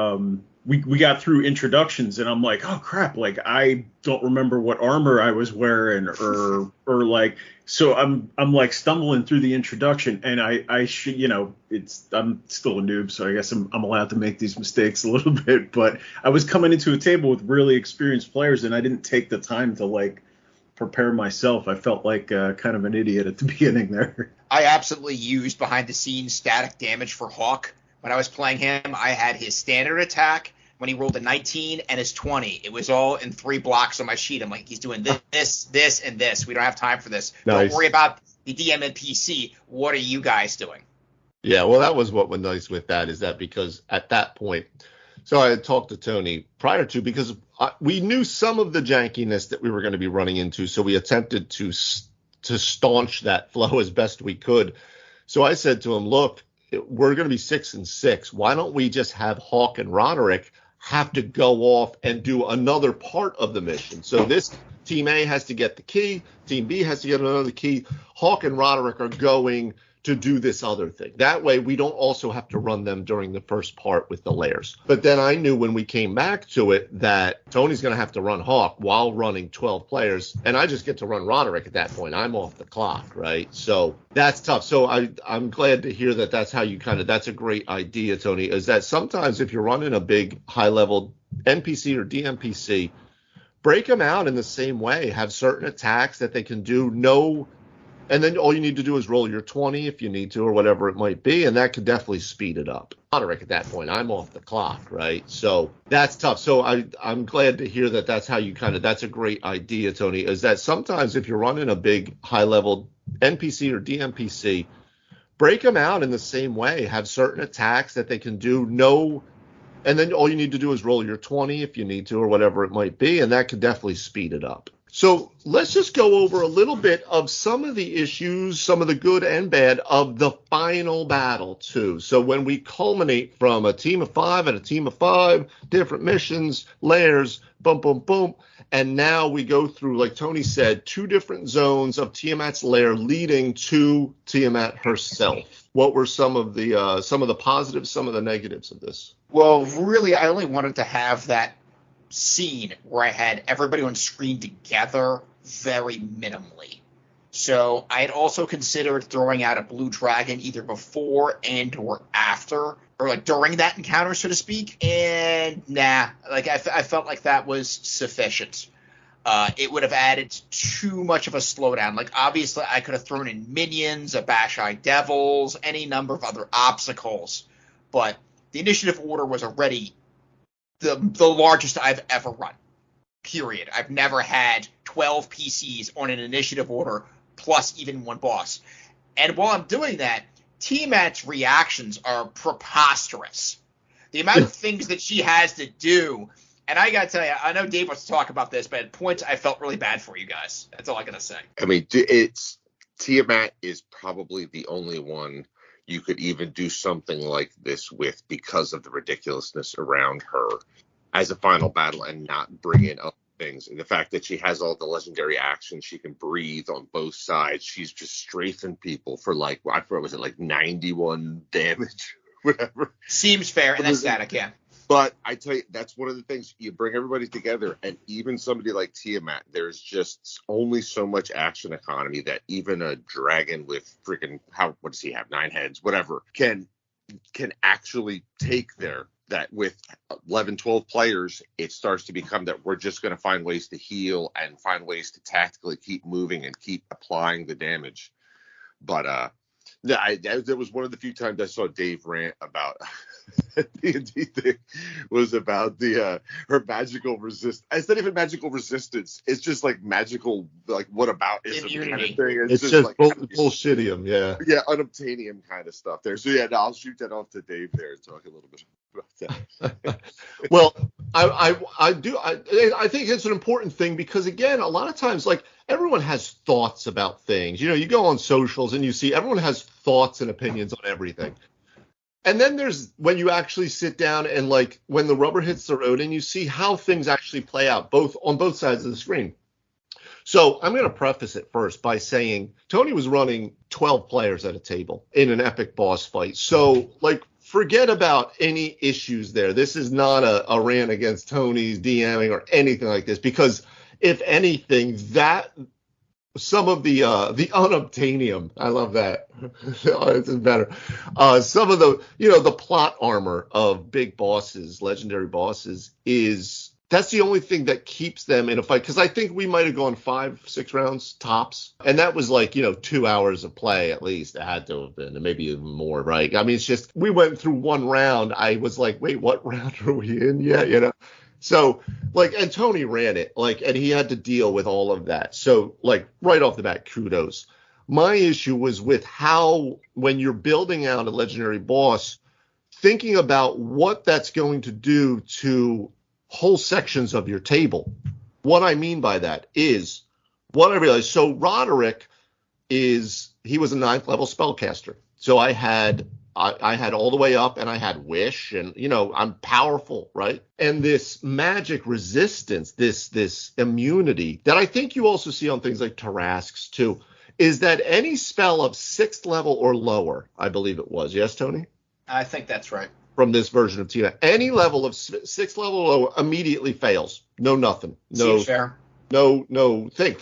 we got through introductions and I'm like, oh crap, like I don't remember what armor I was wearing or like, so I'm like stumbling through the introduction, and I should, I'm still a noob, so I guess I'm allowed to make these mistakes a little bit, but I was coming into a table with really experienced players and I didn't take the time to like prepare myself. I felt like kind of an idiot at the beginning there. I absolutely used behind the scenes static damage for Hawk. When I was playing him, I had his standard attack when he rolled a 19 and his 20. It was all in 3 blocks on my sheet. I'm like, he's doing this, and this. We don't have time for this. Nice. Don't worry about the DM and PC. What are you guys doing? Yeah, well, that was what was nice with that, is that because at that point, so I had talked to Tony prior to, because we knew some of the jankiness that we were going to be running into, so we attempted to staunch that flow as best we could. So I said to him, look, we're going to be 6 and 6. Why don't we just have Hawk and Roderick have to go off and do another part of the mission? So this Team A has to get the key. Team B has to get another key. Hawk and Roderick are going to do this other thing. That way we don't also have to run them during the first part with the layers. But then I knew when we came back to it that Tony's going to have to run Hawk while running 12 players, and I just get to run Roderick at that point. I'm off the clock, right? So that's tough. So I'm glad to hear that that's how you that's a great idea, Tony, is that sometimes if you're running a big high-level NPC or DMPC, break them out in the same way. Have certain attacks that they can do, and then all you need to do is roll your 20 if you need to, or whatever it might be, and that could definitely speed it up. Roderick at that point, I'm off the clock, right? So that's tough. So I'm glad to hear that that's how you that's a great idea, Tony, is that sometimes if you're running a big high-level NPC or DMPC, break them out in the same way. Have certain attacks that they can do, and then all you need to do is roll your 20 if you need to, or whatever it might be, and that could definitely speed it up. So let's just go over a little bit of some of the issues, some of the good and bad of the final battle too. So when we culminate from a team of 5 and a team of 5, different missions, layers, boom, boom, boom, and now we go through, like Tony said, 2 different zones of Tiamat's lair leading to Tiamat herself. What were some of the positives, some of the negatives of this? Well, really, I only wanted to have that scene where I had everybody on screen together very minimally. So I had also considered throwing out a blue dragon either before and or after, or like during that encounter, so to speak. And I felt like that was sufficient. it would have added too much of a slowdown. Like, obviously, I could have thrown in minions, Abashai Devils, any number of other obstacles, but the initiative order was already the largest I've ever run, period. I've never had 12 PCs on an initiative order, plus even one boss. And while I'm doing that, Tiamat's reactions are preposterous. The amount of things that she has to do. And I got to tell you, I know Dave wants to talk about this, but at points I felt really bad for you guys. That's all I got to say. I mean, Tiamat is probably the only one you could even do something like this with because of the ridiculousness around her as a final battle and not bring in other things. And the fact that she has all the legendary actions, she can breathe on both sides. She's just strafing people for like, I forgot, was it like 91 damage? Whatever. Seems fair, and that's static, yeah. But I tell you, that's one of the things. You bring everybody together, and even somebody like Tiamat, there's just only so much action economy that even a dragon with freaking, what does he have, 9 heads, whatever, can actually take there. That with 11, 12 players, it starts to become that we're just going to find ways to heal and find ways to tactically keep moving and keep applying the damage. But that was one of the few times I saw Dave rant about D&D thing was about the her magical resist. It's not even magical resistance. It's just like magical, like what about is kind of thing. It's just like bullshitium, yeah. Yeah, unobtainium kind of stuff there. So yeah, no, I'll shoot that off to Dave there and talk a little bit about that. Well, I think it's an important thing because again, a lot of times like everyone has thoughts about things. You know, you go on socials and you see everyone has thoughts and opinions on everything. And then there's when you actually sit down and like when the rubber hits the road and you see how things actually play out on both sides of the screen. So I'm going to preface it first by saying Tony was running 12 players at a table in an epic boss fight. So like forget about any issues there. This is not a rant against Tony's DMing or anything like this, because if anything, that some of the Unobtainium, I love that. It's better. Some of the plot armor of big bosses, legendary bosses, that's the only thing that keeps them in a fight. Because I think we might have gone 5-6 rounds tops, and that was like 2 hours of play at least. It had to have been, and maybe even more, right? I mean, it's just we went through one round. I was like, wait, what round are we in yet? So, like, and Tony ran it, like, and he had to deal with all of that. So, like, right off the bat, kudos. My issue was with how, when you're building out a legendary boss, thinking about what that's going to do to whole sections of your table. What I mean by that is, what I realized, so Roderick he was a 9th level spellcaster. So I had all the way up, and I had Wish, and I'm powerful, right? And this magic resistance, this immunity that I think you also see on things like Tarrasques too, is that any spell of 6th level or lower, I believe it was, yes, Tony? I think that's right. From this version of Tiamat, any level of 6th level or lower immediately fails. No nothing. No. Seems fair. No thing.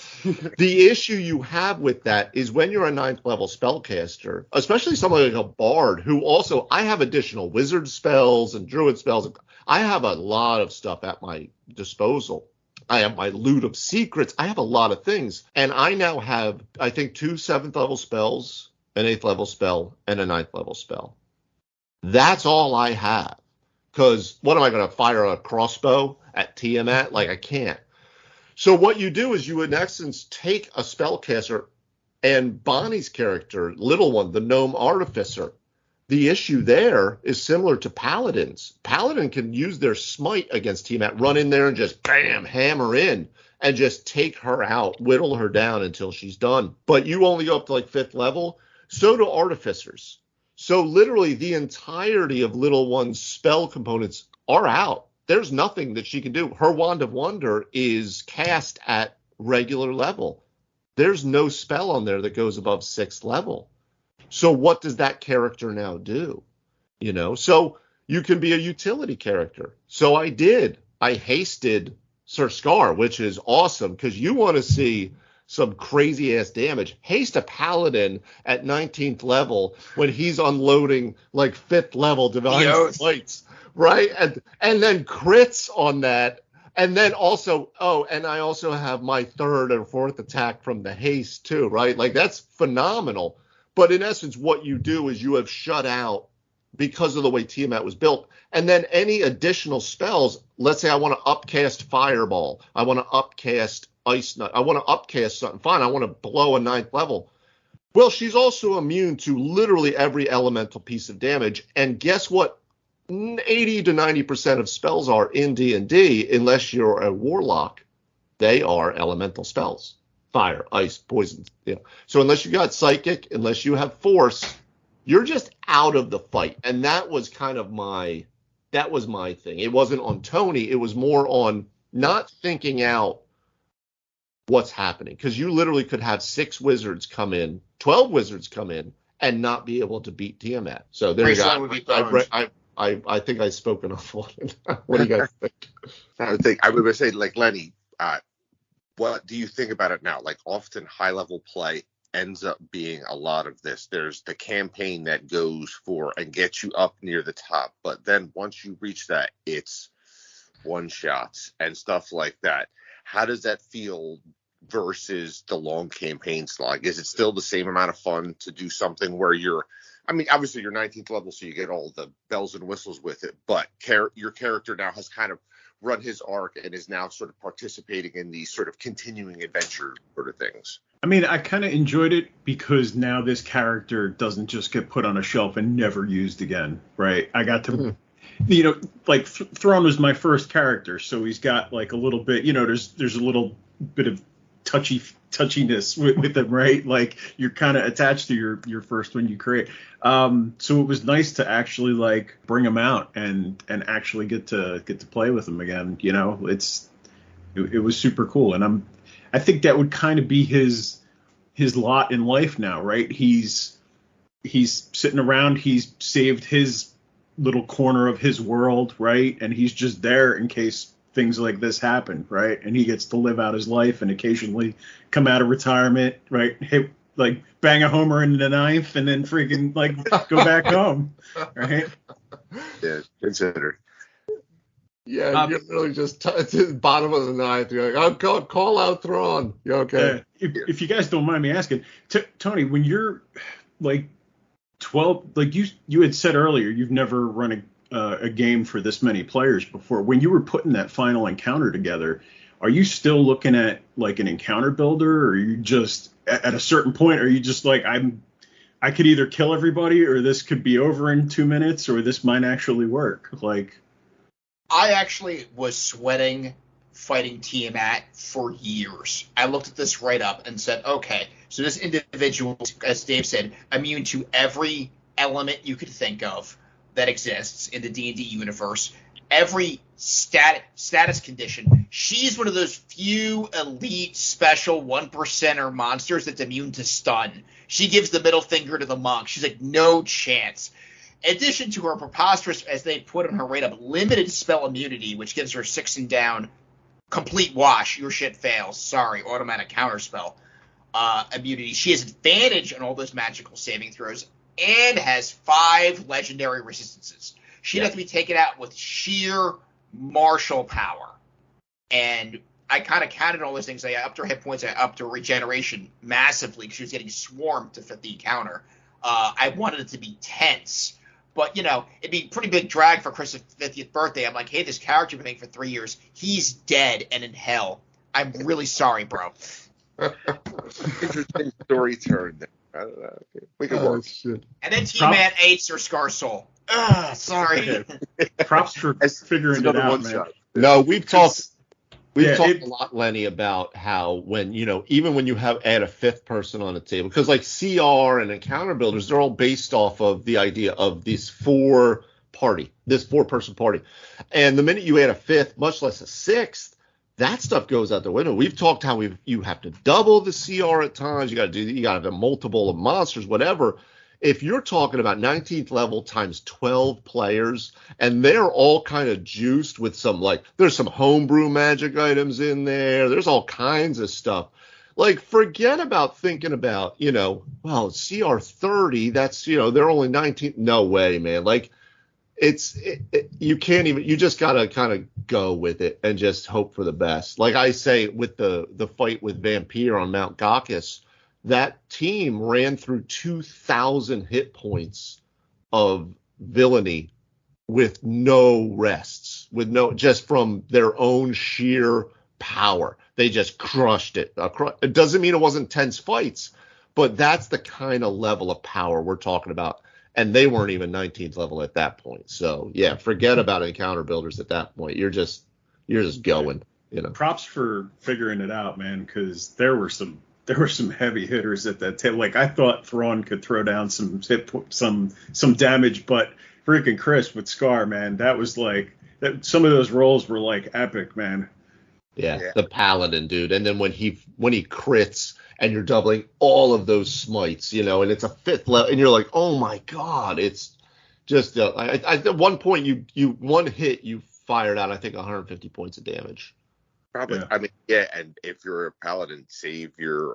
The issue you have with that is when you're a 9th level spellcaster, especially someone like a bard who also, I have additional wizard spells and druid spells. I have a lot of stuff at my disposal. I have my loot of secrets. I have a lot of things. And I now have, I think, 2 7th level spells, an 8th level spell, and a 9th level spell. That's all I have. Because what am I going to fire a crossbow at Tiamat? Like, I can't. So what you do is you, in essence, take a spellcaster and Bonnie's character, Little One, the gnome artificer. The issue there is similar to paladins. Paladin can use their smite against Tiamat, run in there and just bam, hammer in and just take her out, whittle her down until she's done. But you only go up to like 5th level. So do artificers. So literally the entirety of Little One's spell components are out. There's nothing that she can do. Her Wand of Wonder is cast at regular level. There's no spell on there that goes above 6th level. So what does that character now do? So you can be a utility character. So I did. I hasted Sir Scar, which is awesome because you want to see some crazy ass damage. Haste a paladin at 19th level when he's unloading like 5th level divine smites. Right, and then crits on that, And then also, and I also have my third and fourth attack from the haste too, right? Like that's phenomenal. But in essence, what you do is you have shut out because of the way Tiamat was built. And then any additional spells, let's say I want to upcast Fireball. I want to upcast Ice Nut. I want to upcast something. Fine, I want to blow a 9th level. Well, she's also immune to literally every elemental piece of damage. And guess what? 80 to 90% of spells are in D&D, unless you're a warlock, they are elemental spells. Fire, ice, poison. Yeah. So unless you got psychic, unless you have force, you're just out of the fight. And that was kind of my thing. It wasn't on Tony. It was more on not thinking out what's happening. Because you literally could have 6 wizards come in, 12 wizards come in, and not be able to beat Tiamat. So there you go. I think I've spoken off on it. What do you guys think? I would say, like, Lenny, what do you think about it now? Like, often high-level play ends up being a lot of this. There's the campaign that goes for and gets you up near the top, but then once you reach that, it's one-shots and stuff like that. How does that feel versus the long campaign slog? Is it still the same amount of fun to do something where obviously you're 19th level, so you get all the bells and whistles with it, but your character now has kind of run his arc and is now sort of participating in these sort of continuing adventure sort of things? I mean, I kind of enjoyed it because now this character doesn't just get put on a shelf and never used again, right? I got to, Throne was my first character, so he's got like a little bit, there's a little bit of touchiness with him, right? Like you're kind of attached to your first one you create. So it was nice to actually like bring him out and actually get to play with him again. It was super cool, and I think that would kind of be his lot in life now, right? He's sitting around, he's saved his little corner of his world, right? And he's just there in case things like this happen, right? And he gets to live out his life and occasionally come out of retirement, right? Hit, like bang a homer in the 9th and then freaking like go back home, right? Yeah, consider. Yeah, you're really just at the bottom of the 9th. You're like, oh, call out Thrawn. You're okay. If you guys don't mind me asking, Tony, when you're like 12, like you had said earlier, you've never run a game for this many players before. When you were putting that final encounter together, are you still looking at like an encounter builder, or are you just at a certain point, are you just like, I could either kill everybody, or this could be over in 2 minutes, or this might actually work? Like, I actually was sweating fighting Tiamat for years. I looked at this right up and said, okay, so this individual, as Dave said, immune to every element you could think of that exists in the D&D universe, every status condition. She's one of those few elite special 1%er monsters that's immune to stun. She gives the middle finger to the monk. She's like, no chance. In addition to her preposterous, as they put on her right up, limited spell immunity, which gives her 6 and down, complete wash, your shit fails, sorry, automatic counterspell immunity. She has advantage on all those magical saving throws and has 5 legendary resistances. She'd have to be taken out with sheer martial power. And I kind of counted all those things. I upped her hit points, I upped her regeneration massively because she was getting swarmed to fit the encounter. I wanted it to be tense. But, it'd be a pretty big drag for Chris' 50th birthday. I'm like, hey, this character I've been making for 3 years, he's dead and in hell. I'm really sorry, bro. Interesting story turn there. I don't know. We can work. Shit. And then T-Man ate Sir Scarsoul. Sorry. Props for figuring it out, man. No, we've talked a lot, Lenny, about how when, even when you add a 5th person on the table, because like CR and encounter builders, they're all based off of the idea of this 4-person party. And the minute you add a 5th, much less a 6th, that stuff goes out the window. We've talked how you have to double the CR at times. You got to have a multiple of monsters, whatever. If you're talking about 19th level times 12 players, and they're all kind of juiced with there's some homebrew magic items in there. There's all kinds of stuff. Like, forget about thinking about, CR 30, that's, they're only 19. No way, man. Like, you can't even, you just gotta kind of go with it and just hope for the best. Like I say, with the fight with Vampire on Mount Gakkus, that team ran through 2,000 hit points of villainy with no rests, just from their own sheer power. They just crushed it. It doesn't mean it wasn't tense fights, but that's the kind of level of power we're talking about. And they weren't even 19th level at that point. So yeah, forget about encounter builders at that point. You're just going, Props for figuring it out, man, because there were some heavy hitters at that table. Like, I thought Thrawn could throw down some damage, but freaking Chris with Scar, man, that was like that. Some of those rolls were like epic, man. Yeah, the Paladin, dude. And then when he crits and you're doubling all of those smites, and it's a 5th level, and you're like, oh my god, it's just at one point you one hit you fired out, I think, 150 points of damage. Probably. Yeah. I mean, and if you're a paladin, save your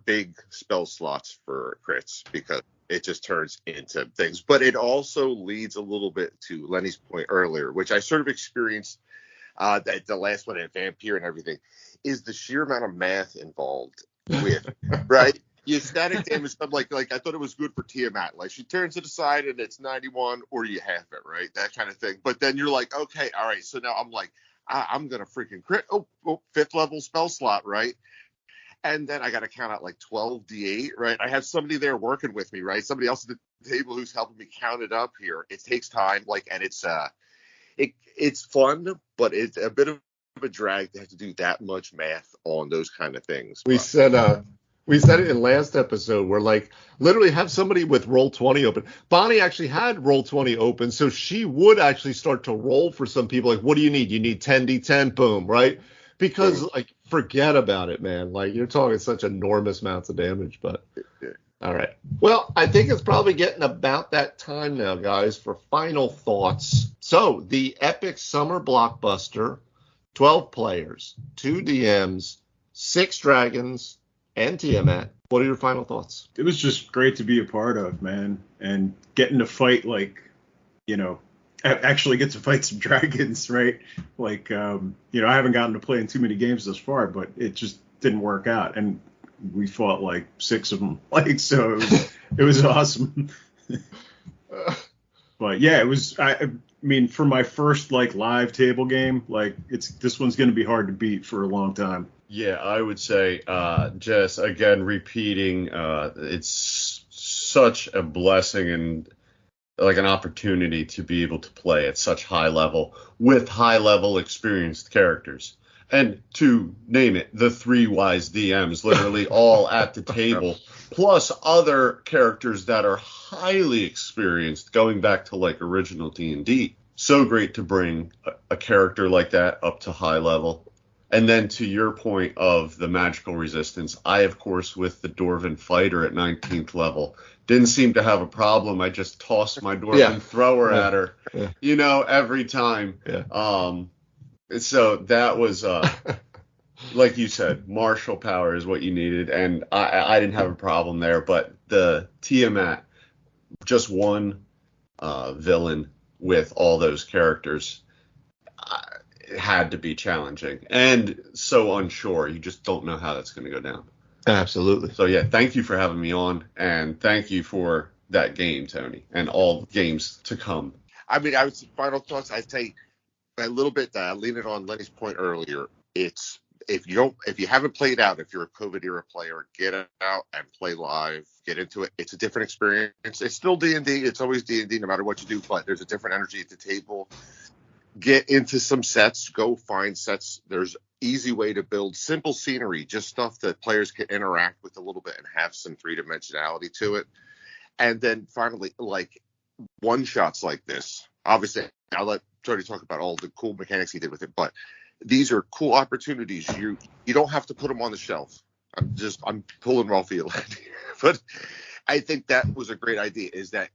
big spell slots for crits, because it just turns into things. But it also leads a little bit to Lenny's point earlier, which I sort of experienced that the last one at Vampire and everything, is the sheer amount of math involved with, right? You static damage, I'm like I thought it was good for Tiamat. Like, she turns it aside and it's 91, or you half it, right? That kind of thing. But then you're like, okay, all right. So now I'm like, I'm going to freaking crit. Oh, 5th level spell slot, right? And then I got to count out like 12 D8, right? I have somebody there working with me, right? Somebody else at the table who's helping me count it up here. It takes time, and it's fun, but it's a bit of a drag to have to do that much math on those kind of things. We said it in last episode, where literally have somebody with Roll20 open. Bonnie actually had Roll20 open, so she would actually start to roll for some people. Like, what do you need? You need 10d10, boom, right? Because forget about it, man. You're talking such enormous amounts of damage, but all right. Well, I think it's probably getting about that time now, guys, for final thoughts. So the epic summer blockbuster, 12 players, 2 DMs, 6 dragons, and Tiamat. What are your final thoughts? It was just great to be a part of, man, and getting to fight, actually get to fight some dragons, right? I haven't gotten to play in too many games thus far, but it just didn't work out, and we fought 6 of them, so it was awesome. But yeah, it was. I mean, for my first live table game, this one's going to be hard to beat for a long time. Yeah, I would say, just again repeating, it's such a blessing and an opportunity to be able to play at such high level with high level experienced characters. And to name it, the 3 wise DMs, literally all at the table, plus other characters that are highly experienced, going back to original D&D. So great to bring a character like that up to high level. And then to your point of the magical resistance, I, of course, with the Dwarven Fighter at 19th level, didn't seem to have a problem. I just tossed my Dwarven Thrower at her, every time. Yeah. So that was, like you said, martial power is what you needed. And I didn't have a problem there. But the Tiamat, just one villain with all those characters, it had to be challenging and so unsure. You just don't know how that's going to go down. Absolutely. So yeah, thank you for having me on, and thank you for that game, Tony, and all games to come. I mean, final thoughts. I'd say a little bit leaning on Lenny's point earlier. It's if you haven't played out, if you're a COVID era player, get out and play live. Get into it. It's a different experience. It's still D&D. It's always D&D, no matter what you do. But there's a different energy at the table. Get into some sets. Go find sets. There's easy way to build simple scenery, just stuff that players can interact with a little bit and have some 3-dimensionality to it. And then finally, one shots like this. Obviously, I'll let Tony talk about all the cool mechanics he did with it, but these are cool opportunities. You don't have to put them on the shelf. I'm pulling off you, but I think that was a great idea. Is that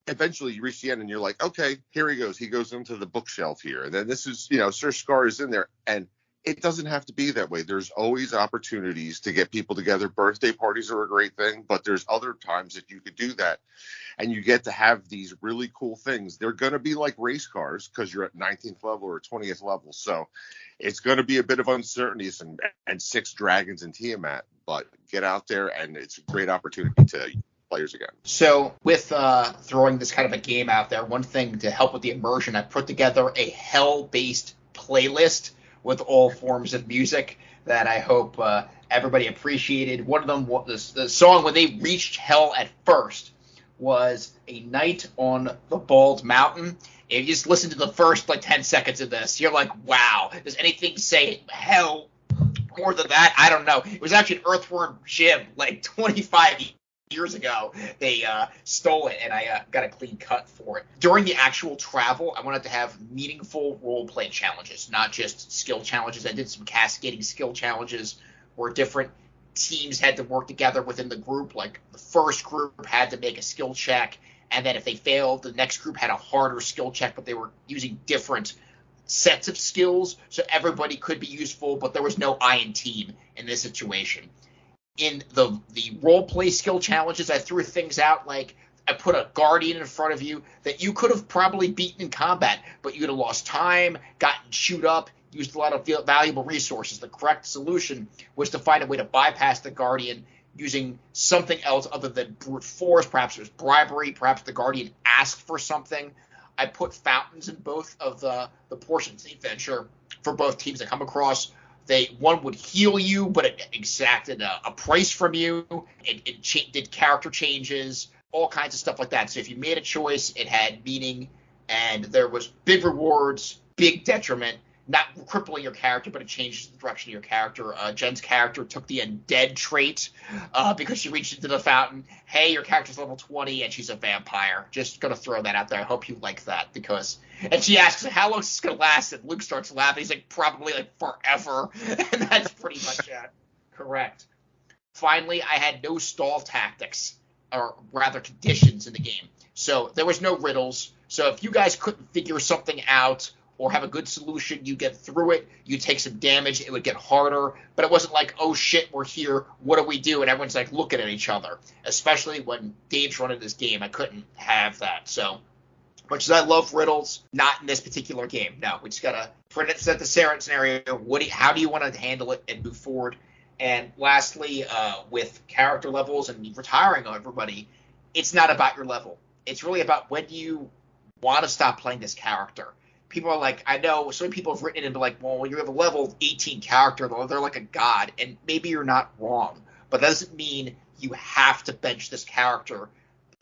eventually you reach the end and you're like, okay, here he goes. He goes into the bookshelf here, and then this is Sir Scar is in there, and it doesn't have to be that way. There's always opportunities to get people together. Birthday parties are a great thing, but there's other times that you could do that. And you get to have these really cool things. They're going to be like race cars because you're at 19th level or 20th level. So it's going to be a bit of uncertainties and 6 dragons in Tiamat, but get out there and it's a great opportunity to players again. So with throwing this kind of a game out there, one thing to help with the immersion, I put together a hell-based playlist with all forms of music that I hope everybody appreciated. One of them was the song when they reached hell at first was A Night on the Bald Mountain. If you just listen to the first 10 seconds of this, you're like, wow, does anything say hell more than that? I don't know. It was actually an Earthworm Jim 25 years ago. They stole it, and I got a clean cut for it. During the actual travel, I wanted to have meaningful role-play challenges, not just skill challenges. I did some cascading skill challenges where different teams had to work together within the group. Like the first group had to make a skill check, and then if they failed, the next group had a harder skill check, but they were using different sets of skills, so everybody could be useful, but there was no I in team in this situation. In the role-play skill challenges, I threw things out like I put a guardian in front of you that you could have probably beaten in combat, but you would have lost time, gotten chewed up, used a lot of valuable resources. The correct solution was to find a way to bypass the guardian using something else other than brute force. Perhaps it was bribery. Perhaps the guardian asked for something. I put fountains in both of the portions of the adventure for both teams that come across. One would heal you, but it exacted a price from you. It did character changes, all kinds of stuff like that. So if you made a choice, it had meaning, and there was big rewards, big detriment. Not crippling your character, but it changes the direction of your character. Jen's character took the undead trait because she reached into the fountain. Hey, your character's level 20 and she's a vampire. Just gonna throw that out there. I hope you like that and she asks, how long is this gonna last? And Luke starts laughing. He's like, probably forever. And that's pretty much correct. Finally, I had no stall tactics, or rather conditions in the game. So there was no riddles. So if you guys couldn't figure something out or have a good solution, you get through it, you take some damage, it would get harder, but it wasn't like, oh shit, we're here, what do we do? And everyone's looking at each other, especially when Dave's running this game. I couldn't have that. So much as I love riddles, not in this particular game. No, we just gotta set the scenario. How do you want to handle it and move forward? And lastly, with character levels and retiring everybody, it's not about your level. It's really about when do you want to stop playing this character. People are like, I know so many people have written in and be like, well, when you have a level 18 character, they're like a god, and maybe you're not wrong, but that doesn't mean you have to bench this character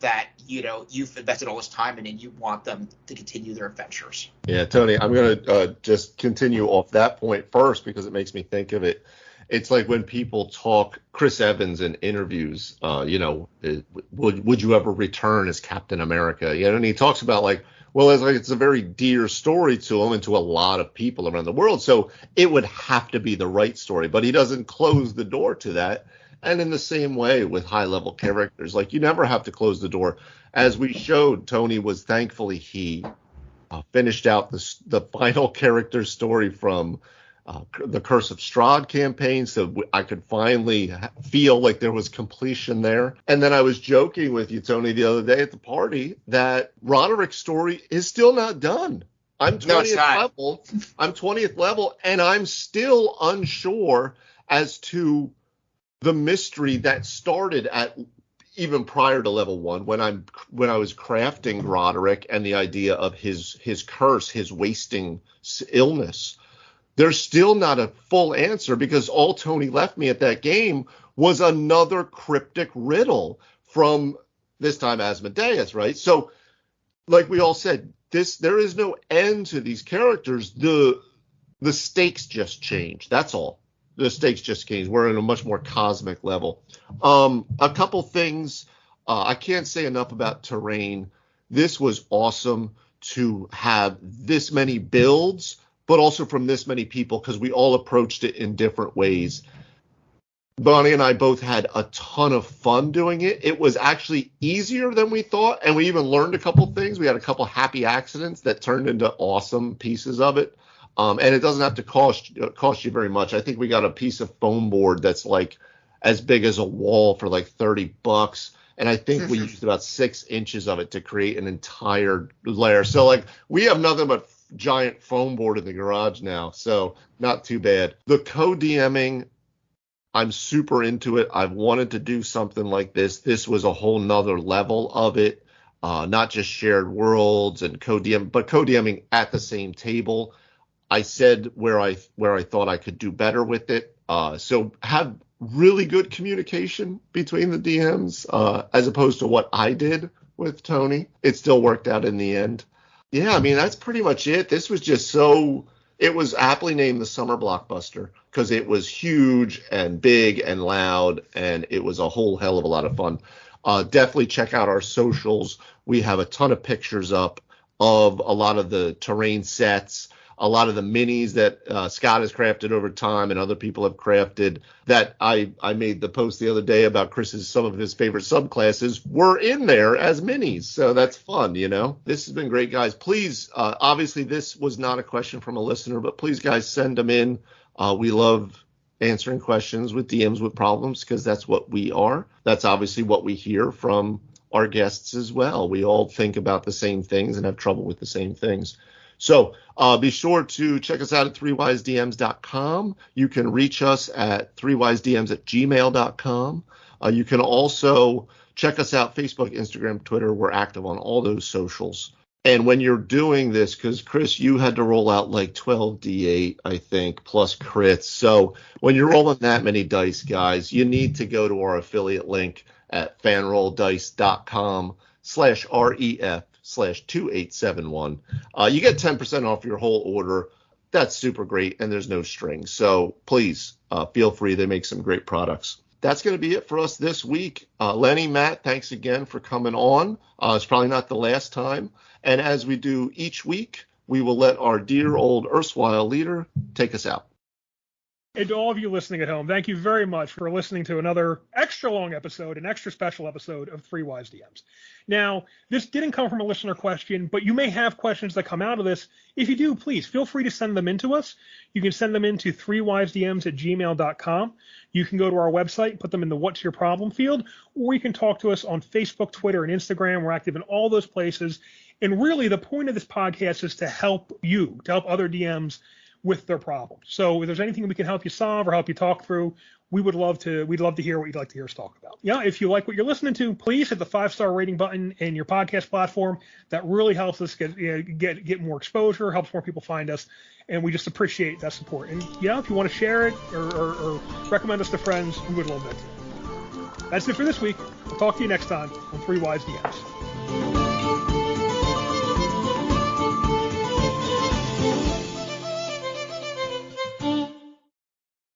that you've invested all this time in, and you want them to continue their adventures. Yeah, Tony, I'm gonna just continue off that point first because it makes me think of it. It's like when people talk Chris Evans in interviews, would you ever return as Captain America? And he talks about it's a very dear story to him and to a lot of people around the world. So it would have to be the right story, but he doesn't close the door to that. And in the same way with high level characters, you never have to close the door. As we showed, Tony was thankfully he finished out the final character story from the Curse of Strahd campaign, so I could finally feel like there was completion there. And then I was joking with you, Tony, the other day at the party that Roderick's story is still not done. I'm 20th level. I'm 20th level, and I'm still unsure as to the mystery that started at even prior to level 1 when I was crafting Roderick and the idea of his curse, his wasting illness. There's still not a full answer because all Tony left me at that game was another cryptic riddle from this time Asmodeus, right? So, like we all said, there is no end to these characters. The stakes just change. That's all. The stakes just change. We're in a much more cosmic level. A couple things. I can't say enough about terrain. This was awesome to have this many builds, but also from this many people because we all approached it in different ways. Bonnie and I both had a ton of fun doing it. It was actually easier than we thought, and we even learned a couple things. We had a couple happy accidents that turned into awesome pieces of it. And it doesn't have to cost you very much. I think we got a piece of foam board that's like as big as a wall for like $30. And I think we used about 6 inches of it to create an entire layer. So like we have nothing but giant foam board in the garage now. So not too bad. The co-DMing, I'm super into it. I've wanted to do something like this. This was a whole nother level of it. Not just shared worlds and co-DM, but co-DMing at the same table. I said where I thought I could do better with it. So have really good communication between the DMs, as opposed to what I did with Tony. It still worked out in the end. Yeah, I mean, that's pretty much it. This was just it was aptly named the summer blockbuster because it was huge and big and loud, and it was a whole hell of a lot of fun. Definitely check out our socials. We have a ton of pictures up of a lot of the terrain sets, a lot of the minis that Scott has crafted over time and other people have crafted. That I made the post the other day about some of his favorite subclasses were in there as minis. So that's fun, you know. This has been great, guys. Please, obviously this was not a question from a listener, but please, guys, send them in. We love answering questions with DMs with problems because that's what we are. That's obviously what we hear from our guests as well. We all think about the same things and have trouble with the same things. So be sure to check us out at 3wisedms.com. You can reach us at 3wisedms@gmail.com. You can also check us out, Facebook, Instagram, Twitter. We're active on all those socials. And when you're doing this, because Chris, you had to roll out like 12d8, I think, plus crits. So when you're rolling that many dice, guys, you need to go to our affiliate link at fanrolldice.com/ref/2871. You get 10% off your whole order. That's super great, and there's no strings. So please feel free. They make some great products. That's going to be it for us this week. Lenny, Matt, thanks again for coming on. It's probably not the last time. And as we do each week, we will let our dear old erstwhile leader take us out. And to all of you listening at home, thank you very much for listening to another extra long episode, an extra special episode of 3 Wise DMs. Now, this didn't come from a listener question, but you may have questions that come out of this. If you do, please feel free to send them in to us. You can send them in to 3wisedms@gmail.com. You can go to our website, put them in the What's Your Problem field, or you can talk to us on Facebook, Twitter, and Instagram. We're active in all those places. And really, the point of this podcast is to help you, to help other DMs with their problems. So if there's anything we can help you solve or help you talk through, we'd love to hear what you'd like to hear us talk about. Yeah, if you like what you're listening to, please hit the 5-star rating button in your podcast platform. That really helps us get more exposure, helps more people find us, and we just appreciate that support. And yeah, if you want to share it or recommend us to friends, we would love that too. That's it for this week. We'll talk to you next time on 3 Wise DMs.